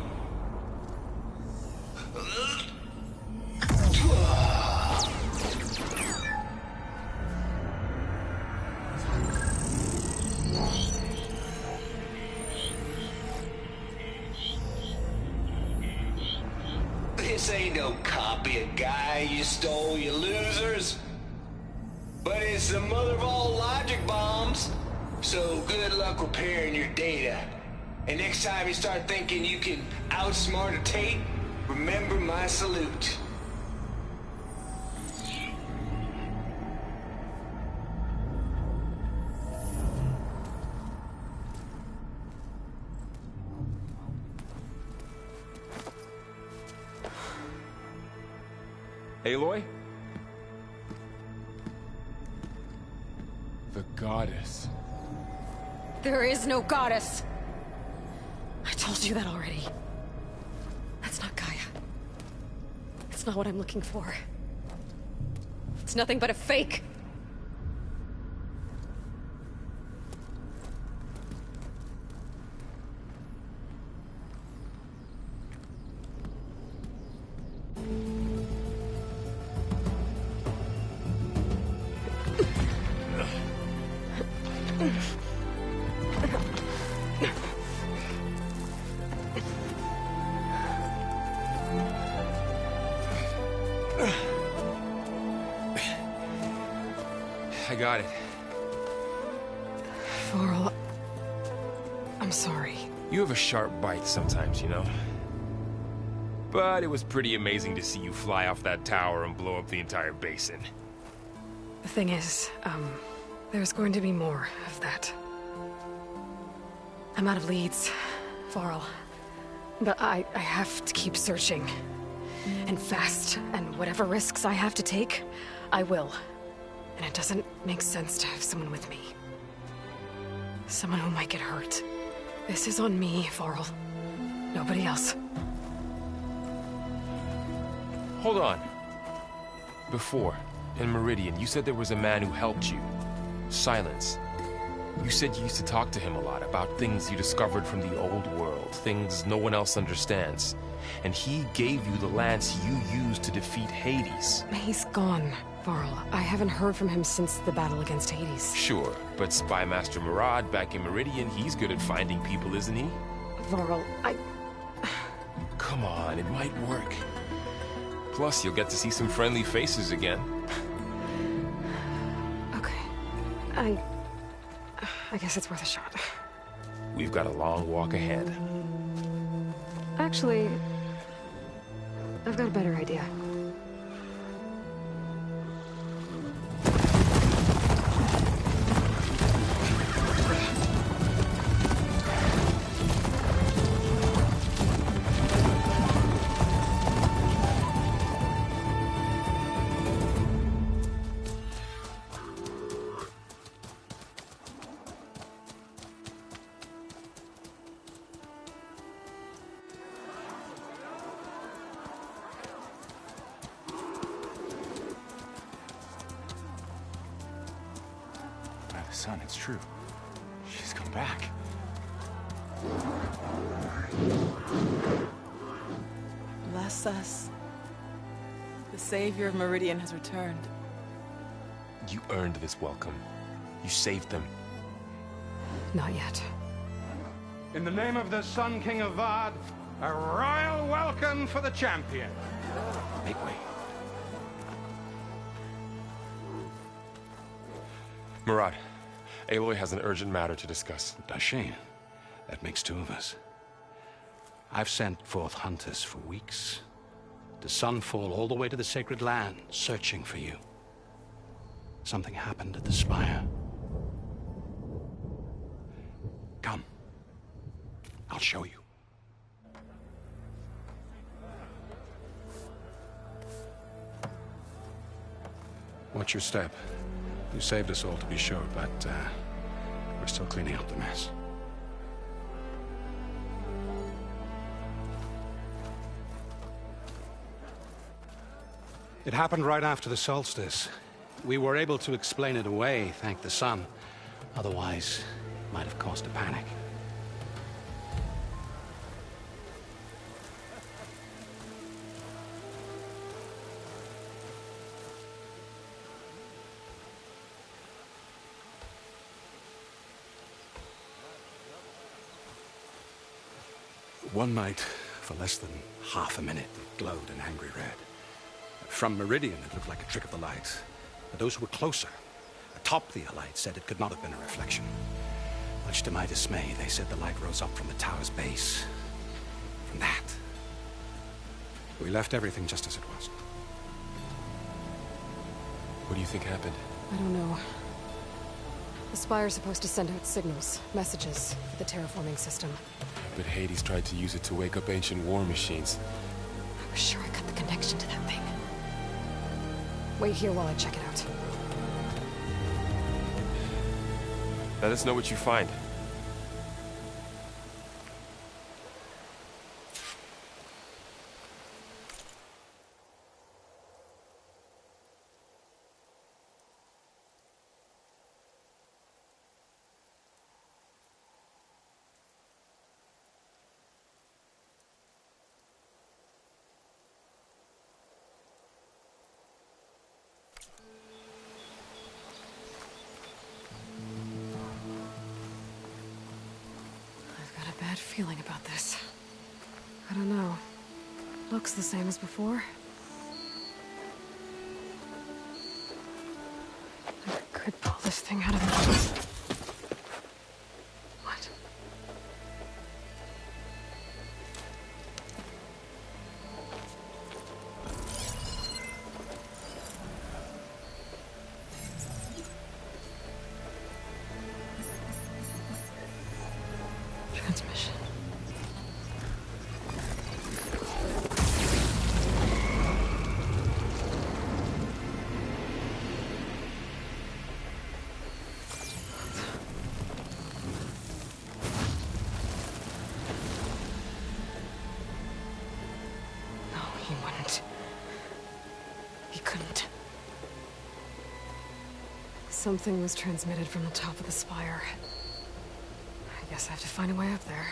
This ain't no copy of Gaia you stole, you losers. But it's the mother of all logic bombs. So good luck repairing your data. And next time you start thinking you can outsmart a Tate, remember my salute. Aloy? The goddess. There is no goddess. I told you that already. That's not Gaia. It's not what I'm looking for. It's nothing but a fake. I got it. Varl, I'm sorry. You have a sharp bite sometimes, you know? But it was pretty amazing to see you fly off that tower and blow up the entire basin. The thing is, there's going to be more of that. I'm out of leads, Varl. But I have to keep searching. And fast, and whatever risks I have to take, I will. And it doesn't make sense to have someone with me. Someone who might get hurt. This is on me, Varl. Nobody else. Hold on. Before, in Meridian, you said there was a man who helped you. Silence. You said you used to talk to him a lot about things you discovered from the old world, things no one else understands. And he gave you the lance you used to defeat Hades. He's gone, Varl. I haven't heard from him since the battle against Hades. Sure, but Spy Master Murad back in Meridian, he's good at finding people, isn't he? Varl, Come on, it might work. Plus, you'll get to see some friendly faces again. Okay. I guess it's worth a shot. We've got a long walk ahead. Actually, I've got a better idea. Son, it's true. She's come back. Bless us. The Savior of Meridian has returned. You earned this welcome. You saved them. Not yet. In the name of the Sun King of Vard, a royal welcome for the champion. Make way. Murad, Aloy has an urgent matter to discuss. Dashane, that makes two of us. I've sent forth hunters for weeks, to Sunfall all the way to the Sacred Land, searching for you. Something happened at the Spire. Come. I'll show you. Watch your step. You saved us all, to be sure, but we're still cleaning up the mess. It happened right after the solstice. We were able to explain it away, thank the sun. Otherwise, it might have caused a panic. One night, for less than half a minute, it glowed an angry red. From Meridian, it looked like a trick of the light. But those who were closer, atop the light, said it could not have been a reflection. Much to my dismay, they said the light rose up from the tower's base. From that, we left everything just as it was. What do you think happened? I don't know. The Spire's supposed to send out signals, messages, for the terraforming system. But Hades tried to use it to wake up ancient war machines. I was sure I got the connection to that thing. Wait here while I check it out. Let us know what you find. Bad feeling about this. I don't know. Looks the same as before. There could this thing out of me. What? Transmission. He wouldn't. He couldn't. Something was transmitted from the top of the spire. I guess I have to find a way up there.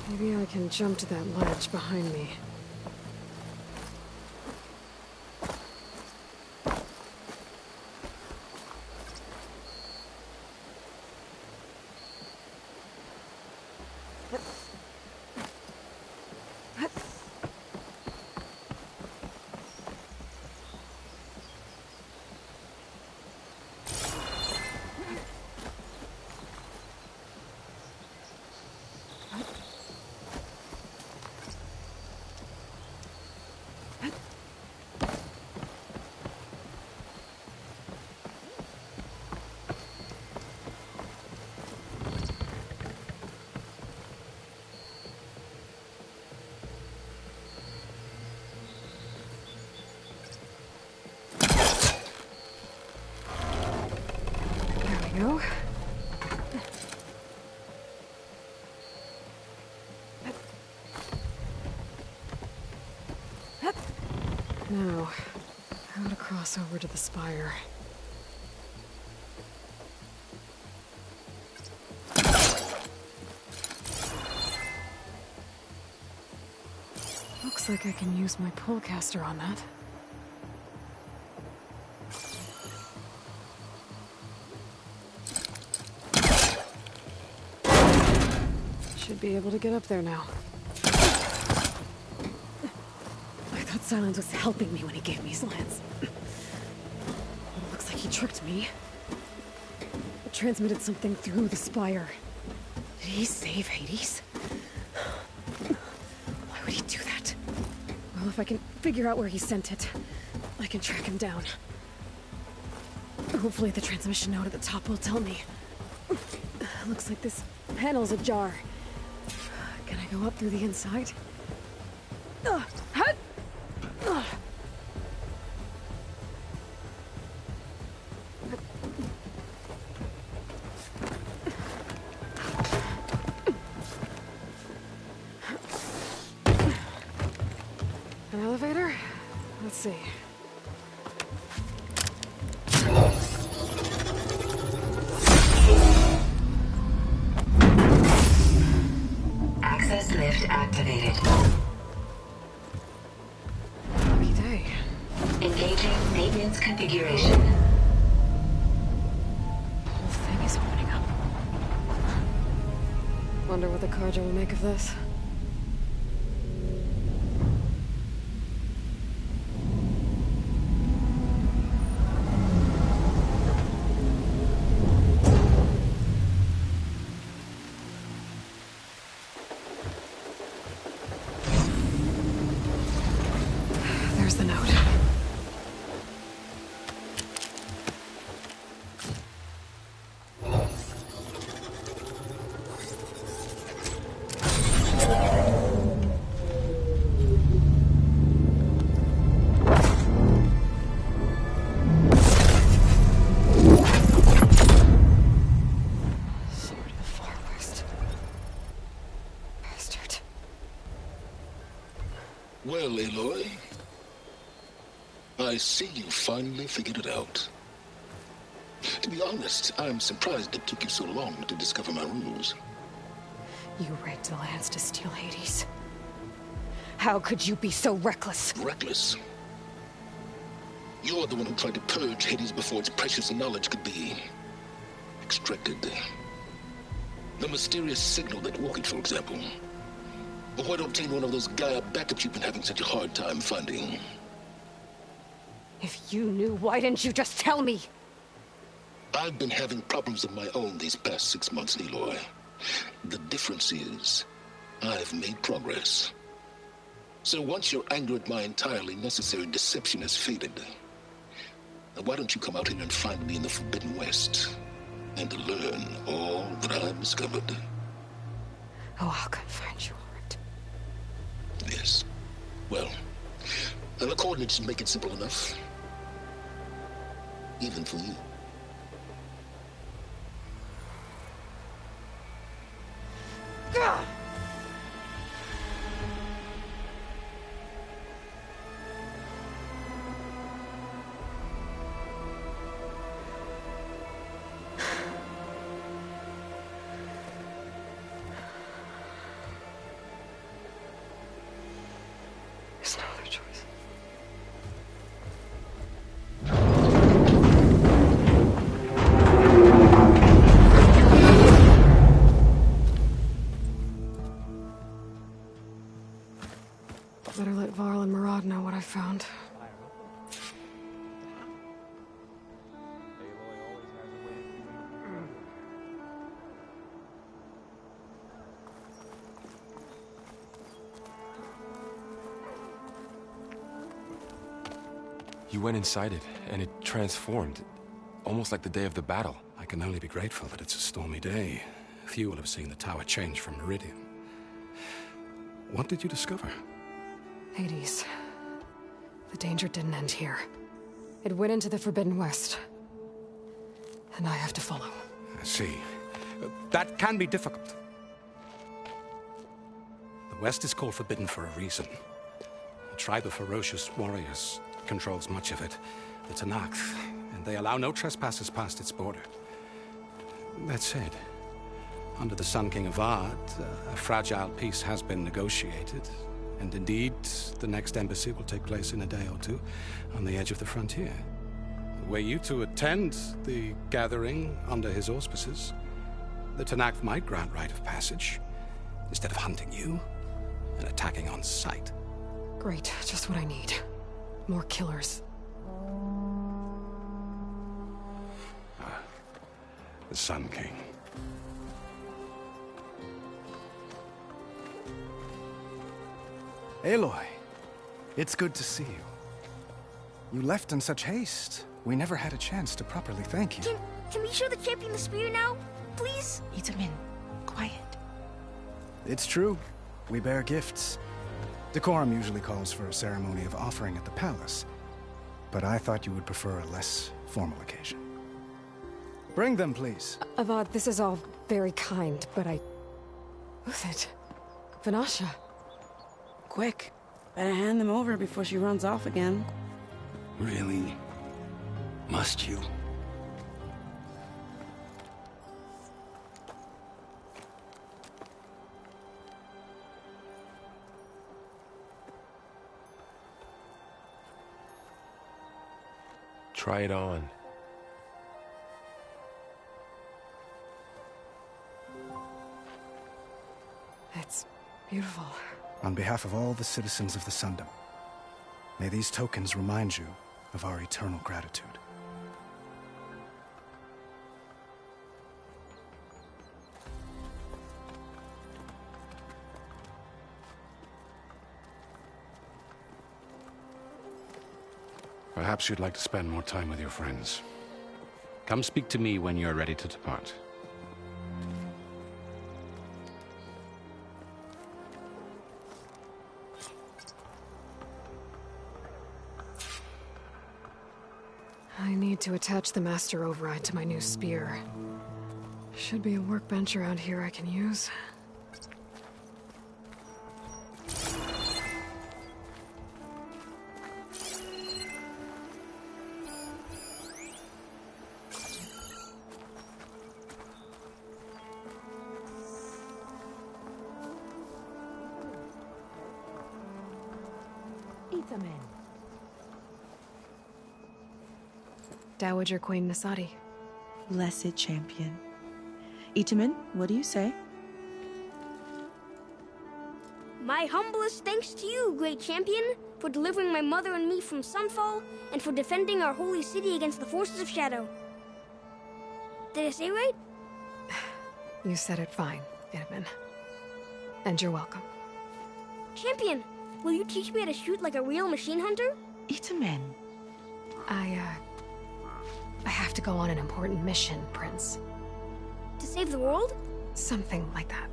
Maybe I can jump to that ledge behind me. Go. Now, how to cross over to the spire. Looks like I can use my pullcaster on that. Should be able to get up there now. I thought Silence was helping me when he gave me his lance. It looks like he tricked me. It transmitted something through the spire. Did he save Hades? Why would he do that? Well, if I can figure out where he sent it, I can track him down. Hopefully the transmission node at the top will tell me. Looks like this panel's ajar. Can I go up through the inside? An elevator? Let's see. Access lift activated. Lucky day. Engaging maintenance configuration. The whole thing is opening up. Wonder what the Carja will make of this. There's the note. Sword of the Far West. Bastard. Well, Aloy, I see you finally figured it out. To be honest, I'm surprised it took you so long to discover my rules. You rigged the lance to steal Hades. How could you be so reckless? Reckless? You're the one who tried to purge Hades before its precious knowledge could be extracted. The mysterious signal that woke it, for example. Or why to obtain one of those Gaia backups you've been having such a hard time finding? If you knew, why didn't you just tell me? I've been having problems of my own these past 6 months, Aloy. The difference is, I've made progress. So once your anger at my entirely necessary deception has faded, why don't you come out here and find me in the Forbidden West and learn all that I've discovered? Oh, I'll come find you, all right. Yes. Well, and the coordinates make it simple enough. Even for you. Gah! There's no other choice. Better let Varl and Murad know what I found. You went inside it, and it transformed. Almost like the day of the battle. I can only be grateful that it's a stormy day. Few will have seen the tower change from Meridian. What did you discover? Hades. The danger didn't end here. It went into the Forbidden West. And I have to follow. I see. That can be difficult. The West is called Forbidden for a reason. A tribe of ferocious warriors controls much of it, the Tanakh, and they allow no trespassers past its border. That said, under the Sun King of Ard, a fragile peace has been negotiated, and indeed, the next embassy will take place in a day or two on the edge of the frontier. Were you to attend the gathering under his auspices, the Tanakh might grant right of passage, instead of hunting you and attacking on sight. Great, just what I need. More killers. The Sun King. Aloy, it's good to see you. You left in such haste. We never had a chance to properly thank you. Can we show the champion the spear now? Please? Itamin, quiet. It's true. We bear gifts. Decorum usually calls for a ceremony of offering at the palace, but I thought you would prefer a less formal occasion. Bring them, please. Avad, this is all very kind, but Who's it? Vanasha. Quick. Better hand them over before she runs off again. Really? Must you? Try it on. It's beautiful. On behalf of all the citizens of the Sundom, may these tokens remind you of our eternal gratitude. Perhaps you'd like to spend more time with your friends. Come speak to me when you're ready to depart. I need to attach the master override to my new spear. Should be a workbench around here I can use. Itamen. Dowager Queen Nasadi. Blessed champion. Itamen, what do you say? My humblest thanks to you, great champion, for delivering my mother and me from Sunfall, and for defending our holy city against the forces of Shadow. Did I say right? You said it fine, Itamen. And you're welcome. Champion, will you teach me how to shoot like a real machine hunter? Itamen. I have to go on an important mission, Prince. To save the world? Something like that.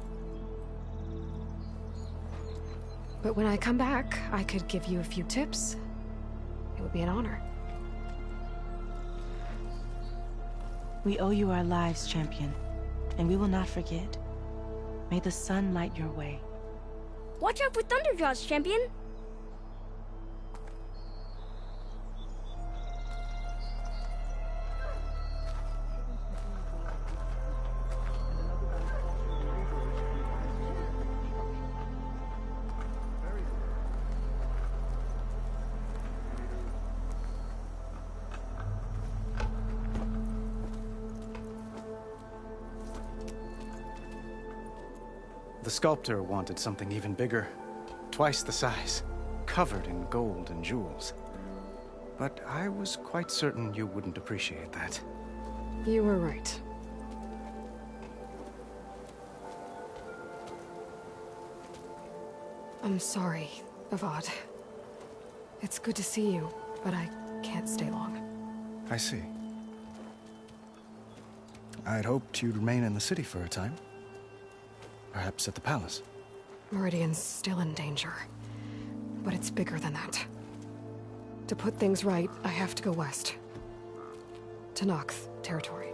But when I come back, I could give you a few tips. It would be an honor. We owe you our lives, champion, and we will not forget. May the sun light your way. Watch out for Thunderjaws, champion! The sculptor wanted something even bigger, twice the size, covered in gold and jewels. But I was quite certain you wouldn't appreciate that. You were right. I'm sorry, Avad. It's good to see you, but I can't stay long. I see. I'd hoped you'd remain in the city for a time. Perhaps at the palace. Meridian's still in danger. But it's bigger than that. To put things right, I have to go west. To Nox territory.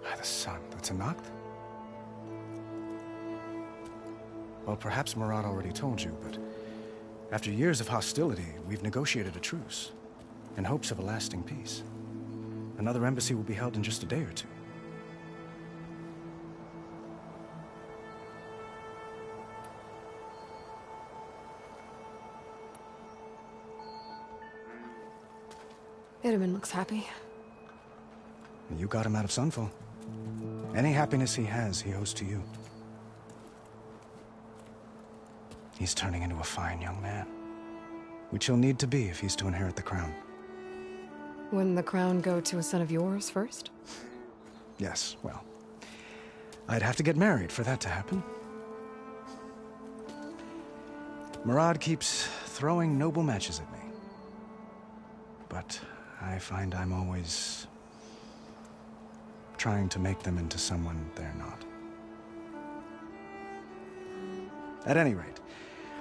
By the sun, that's a Noct? Well, perhaps Murad already told you, but after years of hostility, we've negotiated a truce, in hopes of a lasting peace. Another embassy will be held in just a day or two. Itamen looks happy. You got him out of Sunfall. Any happiness he has, he owes to you. He's turning into a fine young man, which he'll need to be if he's to inherit the crown. Wouldn't the crown go to a son of yours first? Yes, well, I'd have to get married for that to happen. Murad keeps throwing noble matches at me. But I find I'm always trying to make them into someone they're not. At any rate,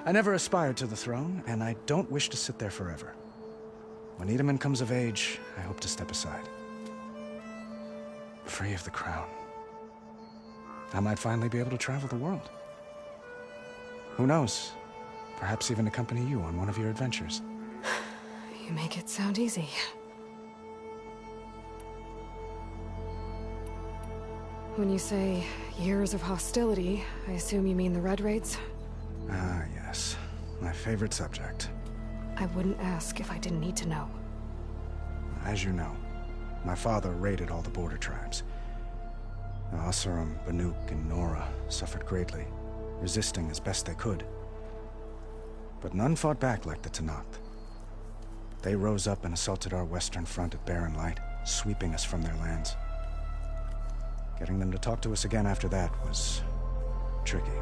I never aspired to the throne, and I don't wish to sit there forever. When Itamen comes of age, I hope to step aside. Free of the crown. I might finally be able to travel the world. Who knows? Perhaps even accompany you on one of your adventures. You make it sound easy. When you say years of hostility, I assume you mean the Red Raids? Ah, yes. My favorite subject. I wouldn't ask if I didn't need to know. As you know, my father raided all the border tribes. The Asuram, Banuk, and Nora suffered greatly, resisting as best they could. But none fought back like the Tenakth. They rose up and assaulted our western front at Barren Light, sweeping us from their lands. Getting them to talk to us again after that was tricky.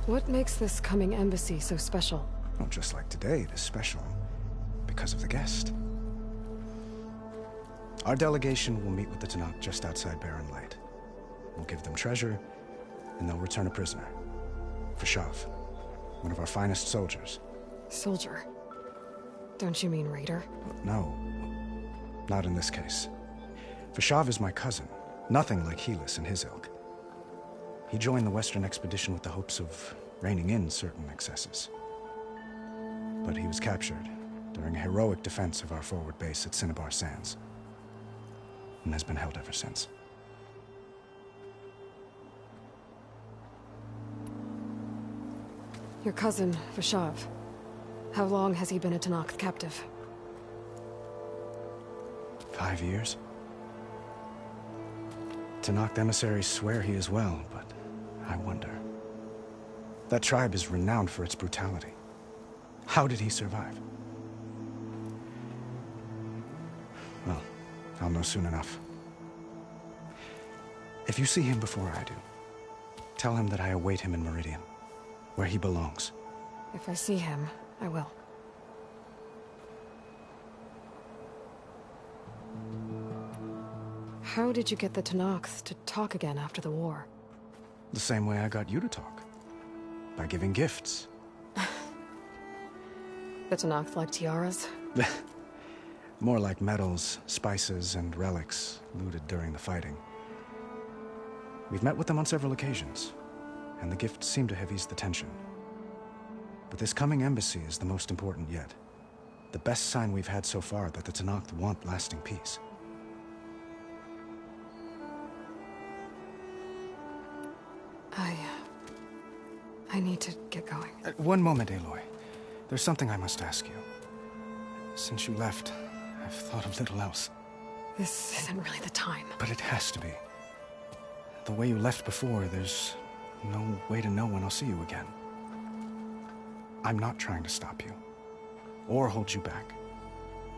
What makes this coming embassy so special? Well, just like today, it is special because of the guest. Our delegation will meet with the Tenakth just outside Barren Light. We'll give them treasure, and they'll return a prisoner. Fashav, one of our finest soldiers. Soldier? Don't you mean raider? No, not in this case. Fashav is my cousin, nothing like Helis and his ilk. He joined the Western expedition with the hopes of reining in certain excesses. But he was captured during a heroic defense of our forward base at Cinnabar Sands, and has been held ever since. Your cousin, Vashav. How long has he been a Tenakth captive? 5 years? Tenakth emissaries swear he is well, but I wonder. That tribe is renowned for its brutality. How did he survive? Well, I'll know soon enough. If you see him before I do, tell him that I await him in Meridian, where he belongs. If I see him, I will. How did you get the Tenakth to talk again after the war? The same way I got you to talk. By giving gifts. The Tenakth like tiaras? More like medals, spices, and relics looted during the fighting. We've met with them on several occasions, and the gifts seem to have eased the tension. But this coming embassy is the most important yet. The best sign we've had so far that the Tenakth want lasting peace. I need to get going. One moment, Aloy. There's something I must ask you. Since you left, I've thought of little else. This isn't really the time. But it has to be. The way you left before, there's no way to know when I'll see you again. I'm not trying to stop you, or hold you back,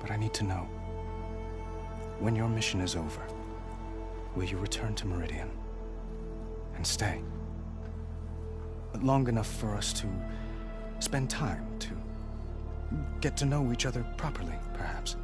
but I need to know. When your mission is over, will you return to Meridian? And stay? Long enough for us to spend time, to get to know each other properly, perhaps.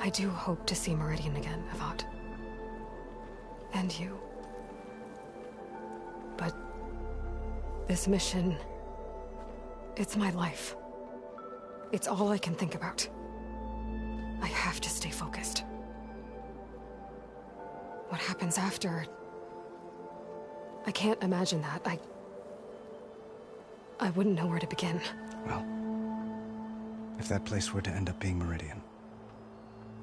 I do hope to see Meridian again, Avad. And you. But this mission, it's my life. It's all I can think about. I have to stay focused. What happens after? I can't imagine that. I wouldn't know where to begin. Well, if that place were to end up being Meridian,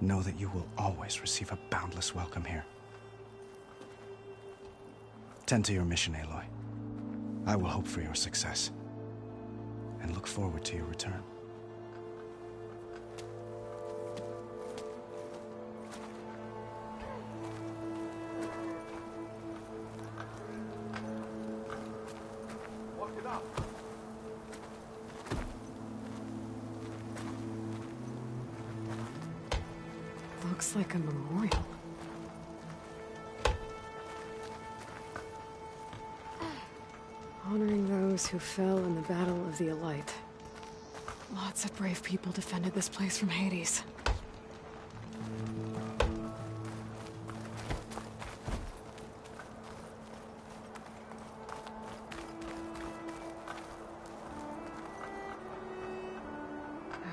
know that you will always receive a boundless welcome here. Tend to your mission, Aloy. I will hope for your success, and look forward to your return. Walk it up. Looks like a memorial. Honoring those who fell in the Battle of the Elite. Lots of brave people defended this place from Hades.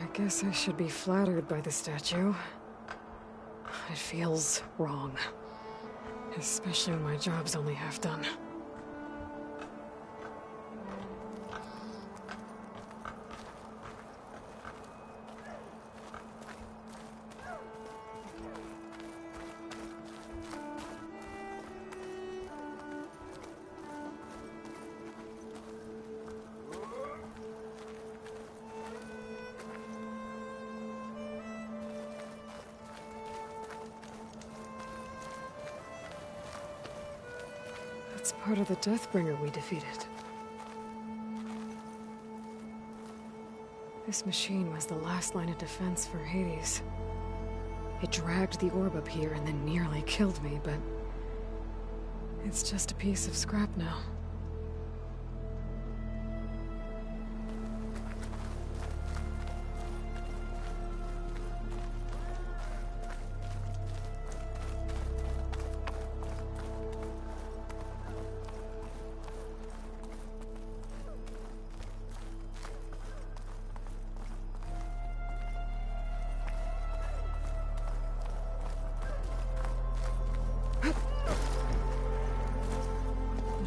I guess I should be flattered by the statue. It feels wrong. Especially when my job's only half done. It's part of the Deathbringer we defeated. This machine was the last line of defense for Hades. It dragged the orb up here and then nearly killed me, but it's just a piece of scrap now.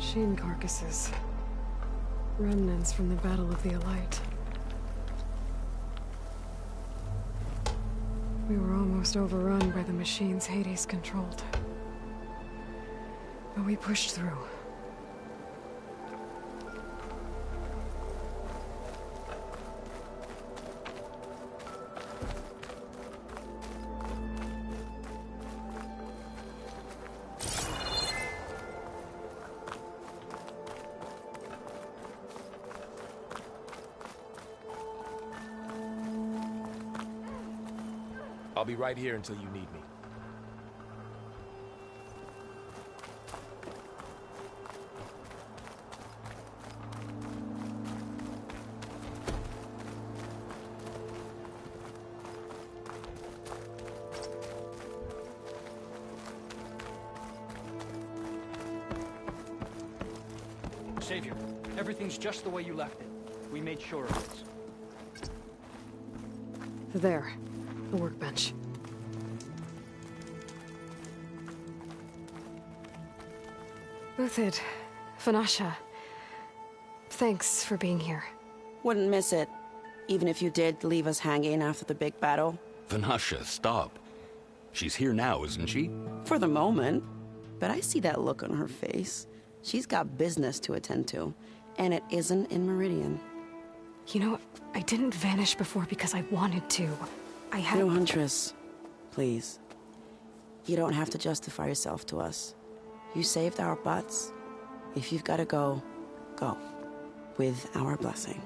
Machine carcasses. Remnants from the Battle of the Elite. We were almost overrun by the machines Hades controlled. But we pushed through. I'll be right here until you need me. Savior, everything's just the way you left it. We made sure of it. There. The workbench. Uthid, Vanasha, thanks for being here. Wouldn't miss it, even if you did leave us hanging after the big battle. Vanasha, stop. She's here now, isn't she? For the moment. But I see that look on her face. She's got business to attend to, and it isn't in Meridian. You know, I didn't vanish before because I wanted to. I had... No, Huntress. Please. You don't have to justify yourself to us. You saved our butts. If you've got to go, go. With our blessing.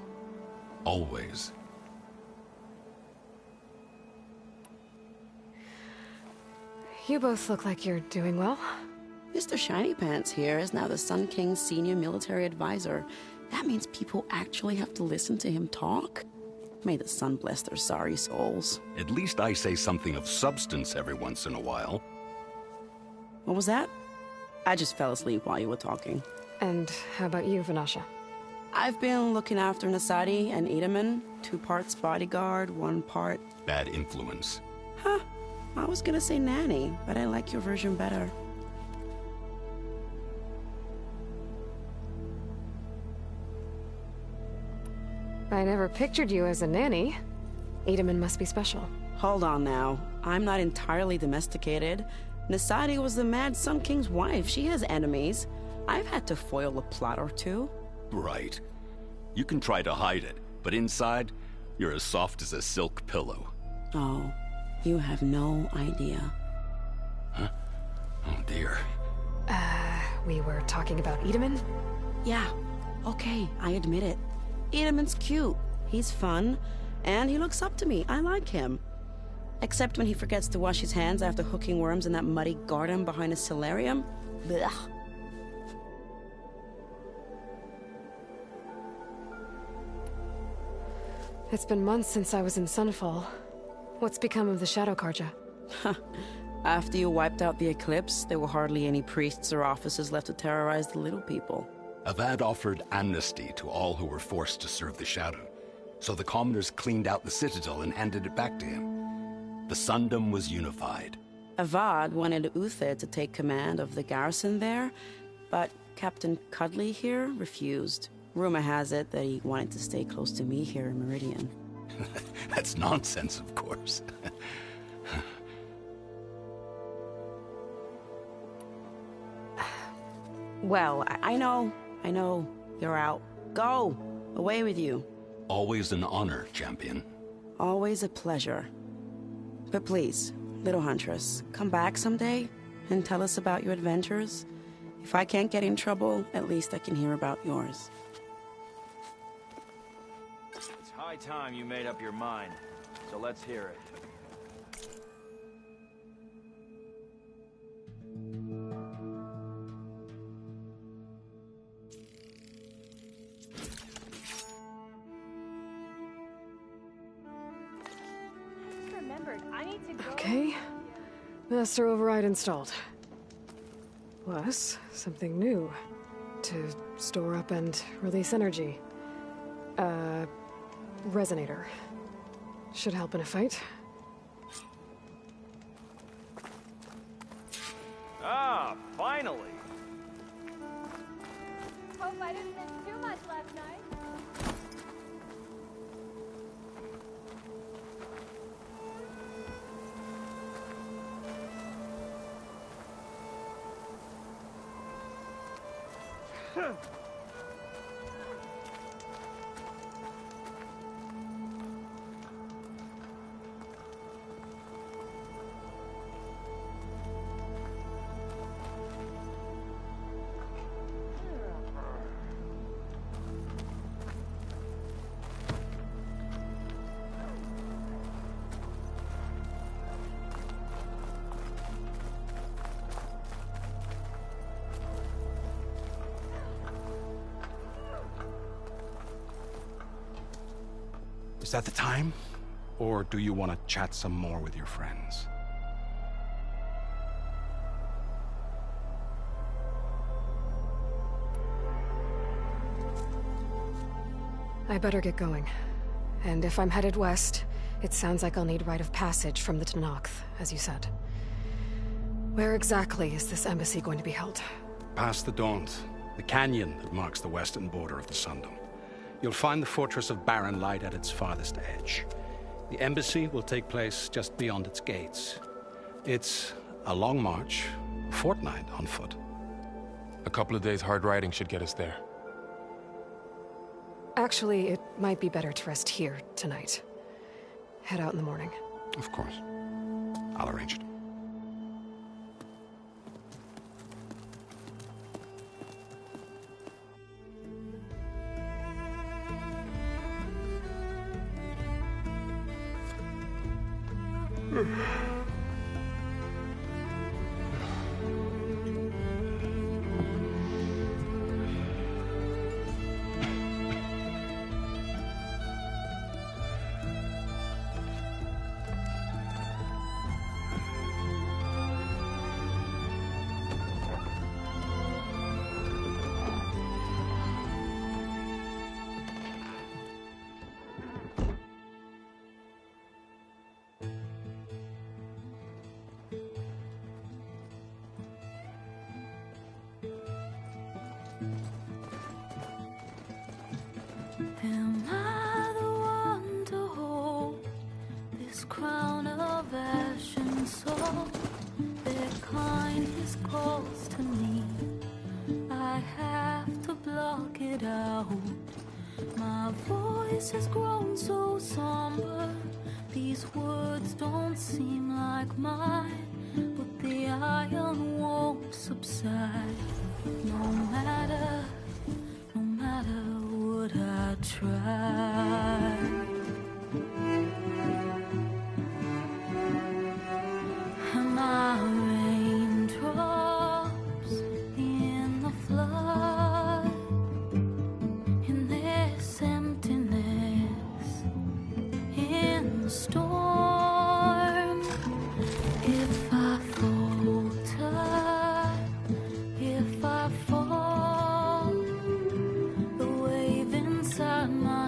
Always. You both look like you're doing well. Mr. Shiny Pants here is now the Sun King's senior military advisor. That means people actually have to listen to him talk. May the sun bless their sorry souls. At least I say something of substance every once in a while. What was that? I just fell asleep while you were talking. And how about you, Vanasha? I've been looking after Nasadi and Edaman. 2 parts bodyguard, 1 part... Bad influence. Huh. I was gonna say nanny, but I like your version better. I never pictured you as a nanny. Edaman must be special. Hold on now. I'm not entirely domesticated. Nasadi was the Mad Sun King's wife. She has enemies. I've had to foil a plot or 2. Right. You can try to hide it, but inside, you're as soft as a silk pillow. Oh, you have no idea. Huh? Oh dear. We were talking about Edaman? Yeah. Okay, I admit it. Edaman's cute. He's fun. And he looks up to me. I like him. Except when he forgets to wash his hands after hooking worms in that muddy garden behind a solarium. Blech. It's been months since I was in Sunfall. What's become of the Shadow Karja? After you wiped out the eclipse, there were hardly any priests or officers left to terrorize the little people. Avad offered amnesty to all who were forced to serve the Shadow. So the commoners cleaned out the citadel and handed it back to him. The Sundom was unified. Avad wanted Uthid to take command of the garrison there, but Captain Cudley here refused. Rumor has it that he wanted to stay close to me here in Meridian. That's nonsense, of course. Well, I know. You're out. Go! Away with you. Always an honor, champion. Always a pleasure. But please, little Huntress, come back someday and tell us about your adventures. If I can't get in trouble, at least I can hear about yours. It's high time you made up your mind, so let's hear it. Okay. Master override installed. Plus, something new. To store up and release energy. Resonator. Should help in a fight. Ah, finally! I didn't miss too much last night. Is that the time? Or do you want to chat some more with your friends? I better get going. And if I'm headed west, it sounds like I'll need rite of passage from the Tenakth, as you said. Where exactly is this embassy going to be held? Past the Daunt, the canyon that marks the western border of the Sundom. You'll find the fortress of Barren Light at its farthest edge. The embassy will take place just beyond its gates. It's a long march, a fortnight on foot. A couple of days hard riding should get us there. Actually, it might be better to rest here tonight. Head out in the morning. Of course. I'll arrange it. Am I the one to hold this crown of ash and soul? Their kindness calls to me. I have to block it out. My voice has grown so somber. These words don't seem like mine, but the iron won't subside. No matter what I try. And my raindrops in the flood, in this emptiness, in the storm. If I falter, if I fall, the wave inside my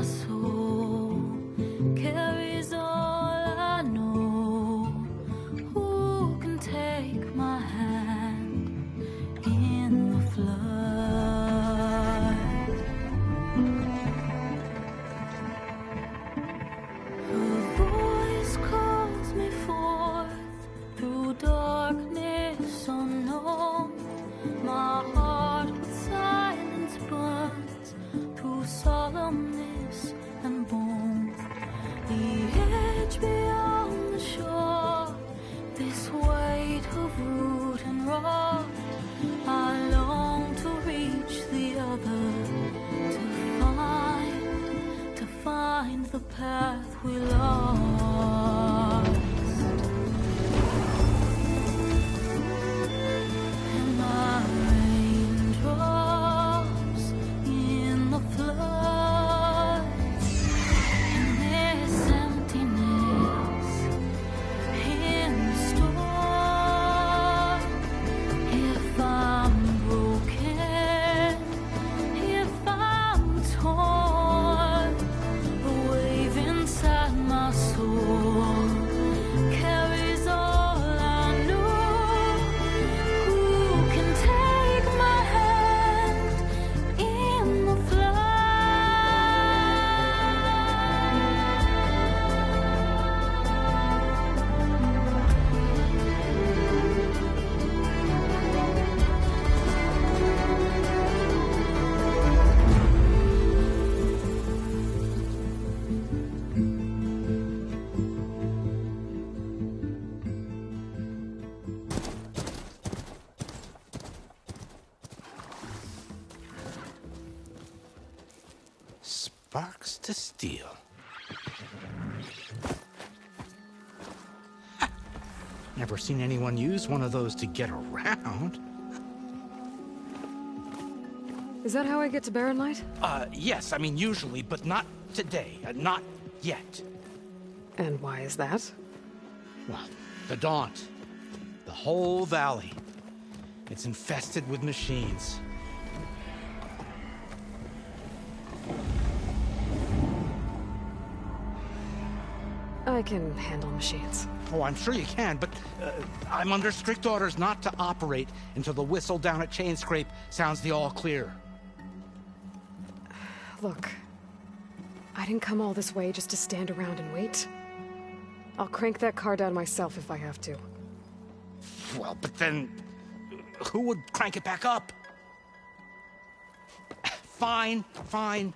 Sparks to steel. Never seen anyone use one of those to get around. Is that how I get to Barren Light? Yes, I mean usually, but not today. Not yet. And why is that? Well, the Daunt. The whole valley. It's infested with machines. I can handle machines. Oh, I'm sure you can, but I'm under strict orders not to operate until the whistle down at Chainscrape sounds the all clear. Look, I didn't come all this way just to stand around and wait. I'll crank that car down myself if I have to. Well, but then who would crank it back up? Fine, fine.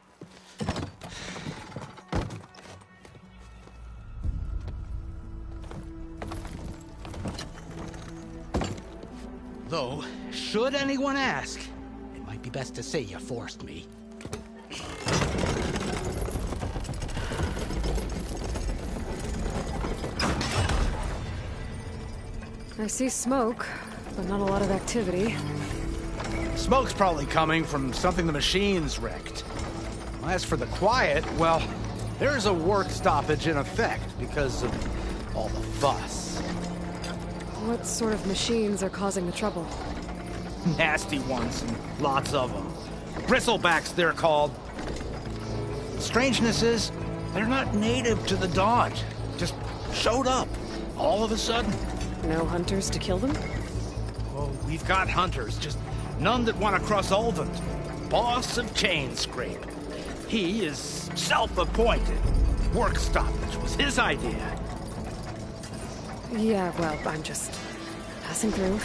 Though, should anyone ask, it might be best to say you forced me. I see smoke, but not a lot of activity. Smoke's probably coming from something the machines wrecked. As for the quiet, well, there's a work stoppage in effect because of all the fuss. What sort of machines are causing the trouble? Nasty ones, and lots of them. Bristlebacks, they're called. The strangeness is, they're not native to the Daunt. Just showed up, all of a sudden. No hunters to kill them? Oh, we've got hunters, just none that want to cross Ulvund. Boss of Chainscrape. He is self-appointed. Work stoppage was his idea. Yeah, well, I'm just passing through.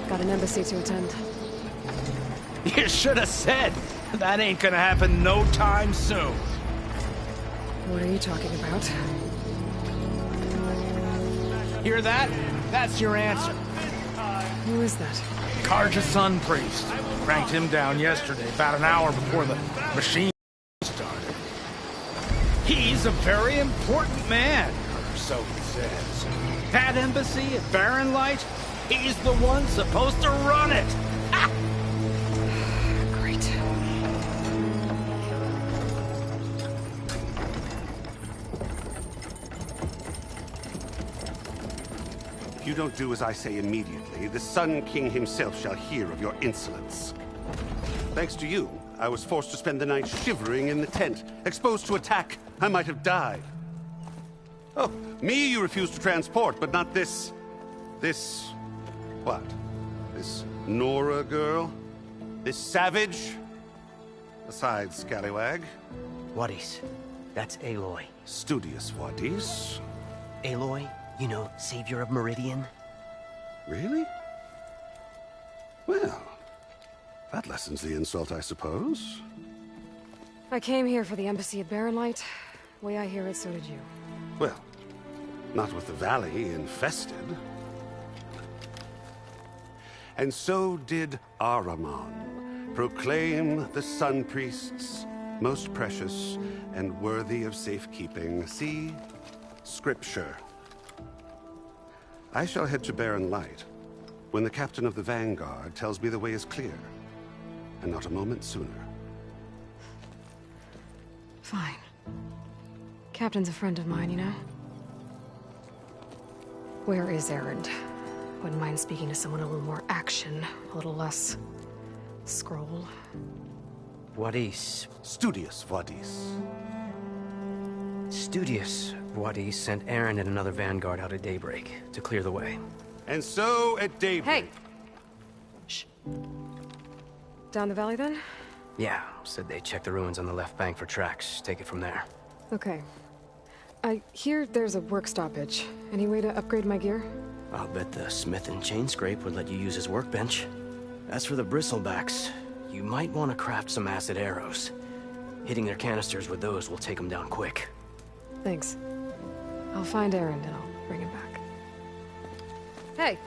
Got an embassy to attend. You should have said. That ain't gonna happen no time soon. What are you talking about? Hear that? That's your answer. Who is that? Karja's Sun Priest. Cranked him down yesterday, about an hour before the machine started. He's a very important man, or so he says. That embassy at Barren Light, he's the one supposed to run it. Ha! Great. If you don't do as I say immediately, the Sun King himself shall hear of your insolence. Thanks to you, I was forced to spend the night shivering in the tent. Exposed to attack, I might have died. Oh, me you refuse to transport, but not this... what? This Nora girl? This savage? Besides, scallywag. Wadis. That's Aloy. Studious Wadis. Aloy, you know, savior of Meridian. Really? Well, that lessens the insult, I suppose. I came here for the embassy at Barren Light. Way I hear it, so did you. Well, not with the valley infested. And so did Ahriman, proclaim the Sun Priests most precious and worthy of safekeeping. See? Scripture. I shall head to Barren Light when the captain of the Vanguard tells me the way is clear, and not a moment sooner. Fine. Captain's a friend of mine, you know? Where is Erend? Wouldn't mind speaking to someone a little more action, a little less... scroll. Wadis. Studious Wadis. Studious Wadis sent Aaron and another Vanguard out at daybreak to clear the way. And so at daybreak... Hey! Shh. Down the valley, then? Yeah, said they checked the ruins on the left bank for tracks. Take it from there. Okay. I hear there's a work stoppage. Any way to upgrade my gear? I'll bet the Smith and Chainscrape would let you use his workbench. As for the Bristlebacks, you might want to craft some acid arrows. Hitting their canisters with those will take them down quick. Thanks. I'll find Erend and I'll bring him back. Hey!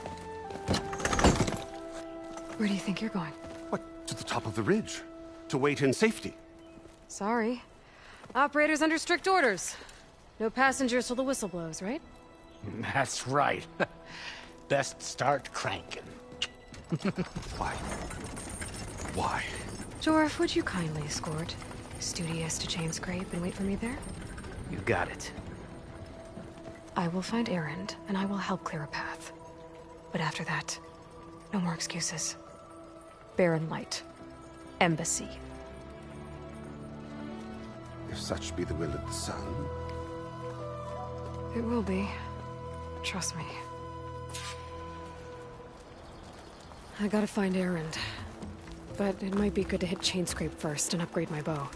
Where do you think you're going? What, to the top of the ridge? To wait in safety. Sorry. Operator's under strict orders. No passengers till the whistle blows, right? That's right. Best start cranking. Why? Why? Jorf, would you kindly escort Studious to Chainscrape and wait for me there? You got it. I will find Erend, and I will help clear a path. But after that, no more excuses. Barren Light. Embassy. If such be the will of the sun. It will be. Trust me. I gotta find Erend. But it might be good to hit Chainscrape first and upgrade my bow.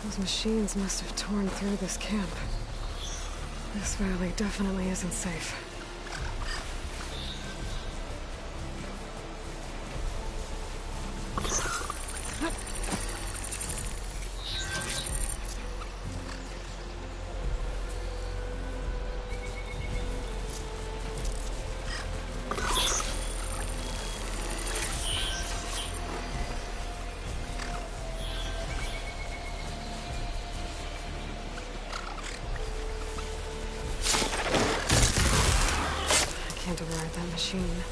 Those machines must have torn through this camp. This valley definitely isn't safe. Can't override that machine.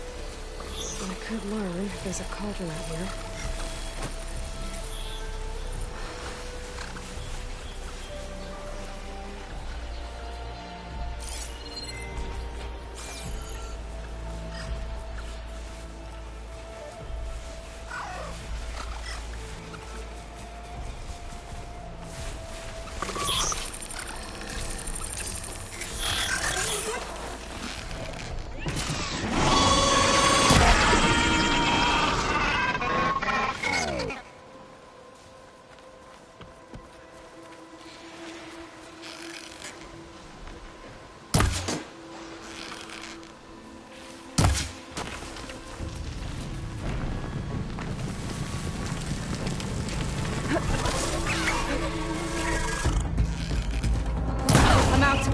But I could learn if there's a cauldron out here. I'm out.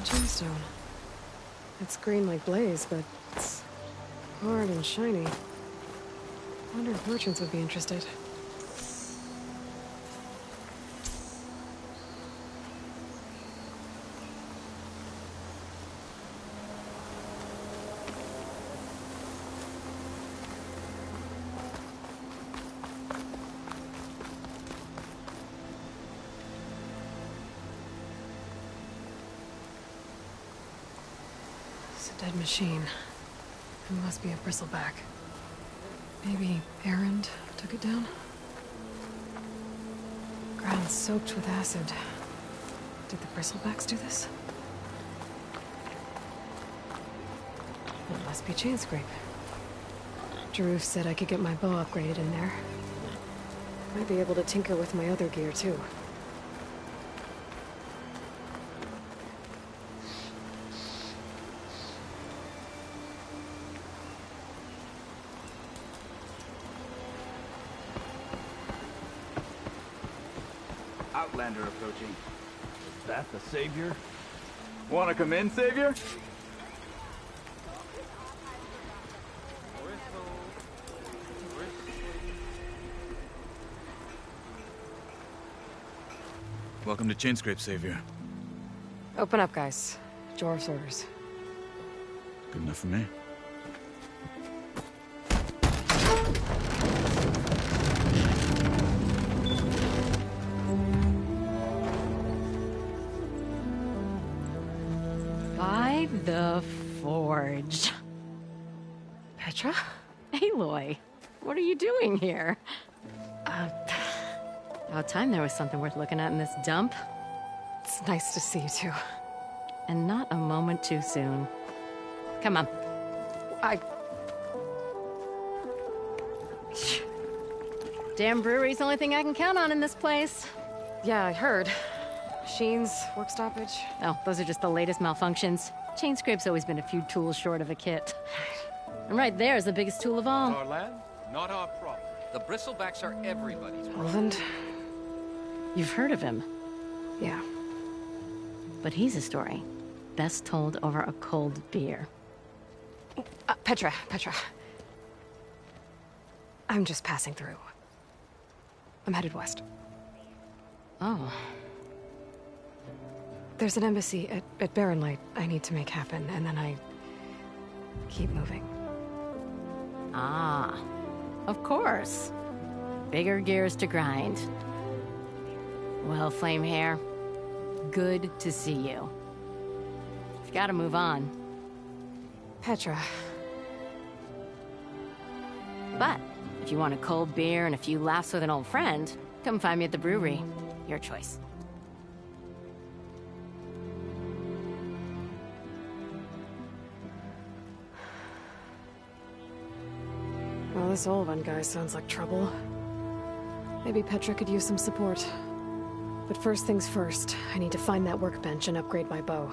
Gemstone. It's green like blaze, but it's hard and shiny. Wonder if merchants would be interested. Dead machine. It must be a bristleback. Maybe Errand took it down? Ground soaked with acid. Did the bristlebacks do this? It must be chain scrape. Jaruf said I could get my bow upgraded in there. Might be able to tinker with my other gear, too. Outlander approaching. Is that the Savior? Wanna come in, Savior? Welcome to Chainscrape, Savior. Open up, guys. Jor's orders. Good enough for me. By the Forge. Petra? Aloy, what are you doing here? About time there was something worth looking at in this dump. It's nice to see you too. And not a moment too soon. Come on. Damn brewery's the only thing I can count on in this place. Yeah, I heard. Machines, work stoppage. Oh, those are just the latest malfunctions. Chainscrape's always been a few tools short of a kit. And right there is the biggest tool of all. Our land, not our problem. The bristlebacks are everybody's problem. Roland? You've heard of him. Yeah. But he's a story best told over a cold beer. Petra. I'm just passing through. I'm headed west. Oh. There's an embassy at Barren Light I need to make happen, and then I keep moving. Ah, of course. Bigger gears to grind. Well, Flamehair, good to see you. You've got to move on. Petra. But if you want a cold beer and a few laughs with an old friend, come find me at the brewery. Your choice. Well, this Olvan guy sounds like trouble. Maybe Petra could use some support. But first things first, I need to find that workbench and upgrade my bow.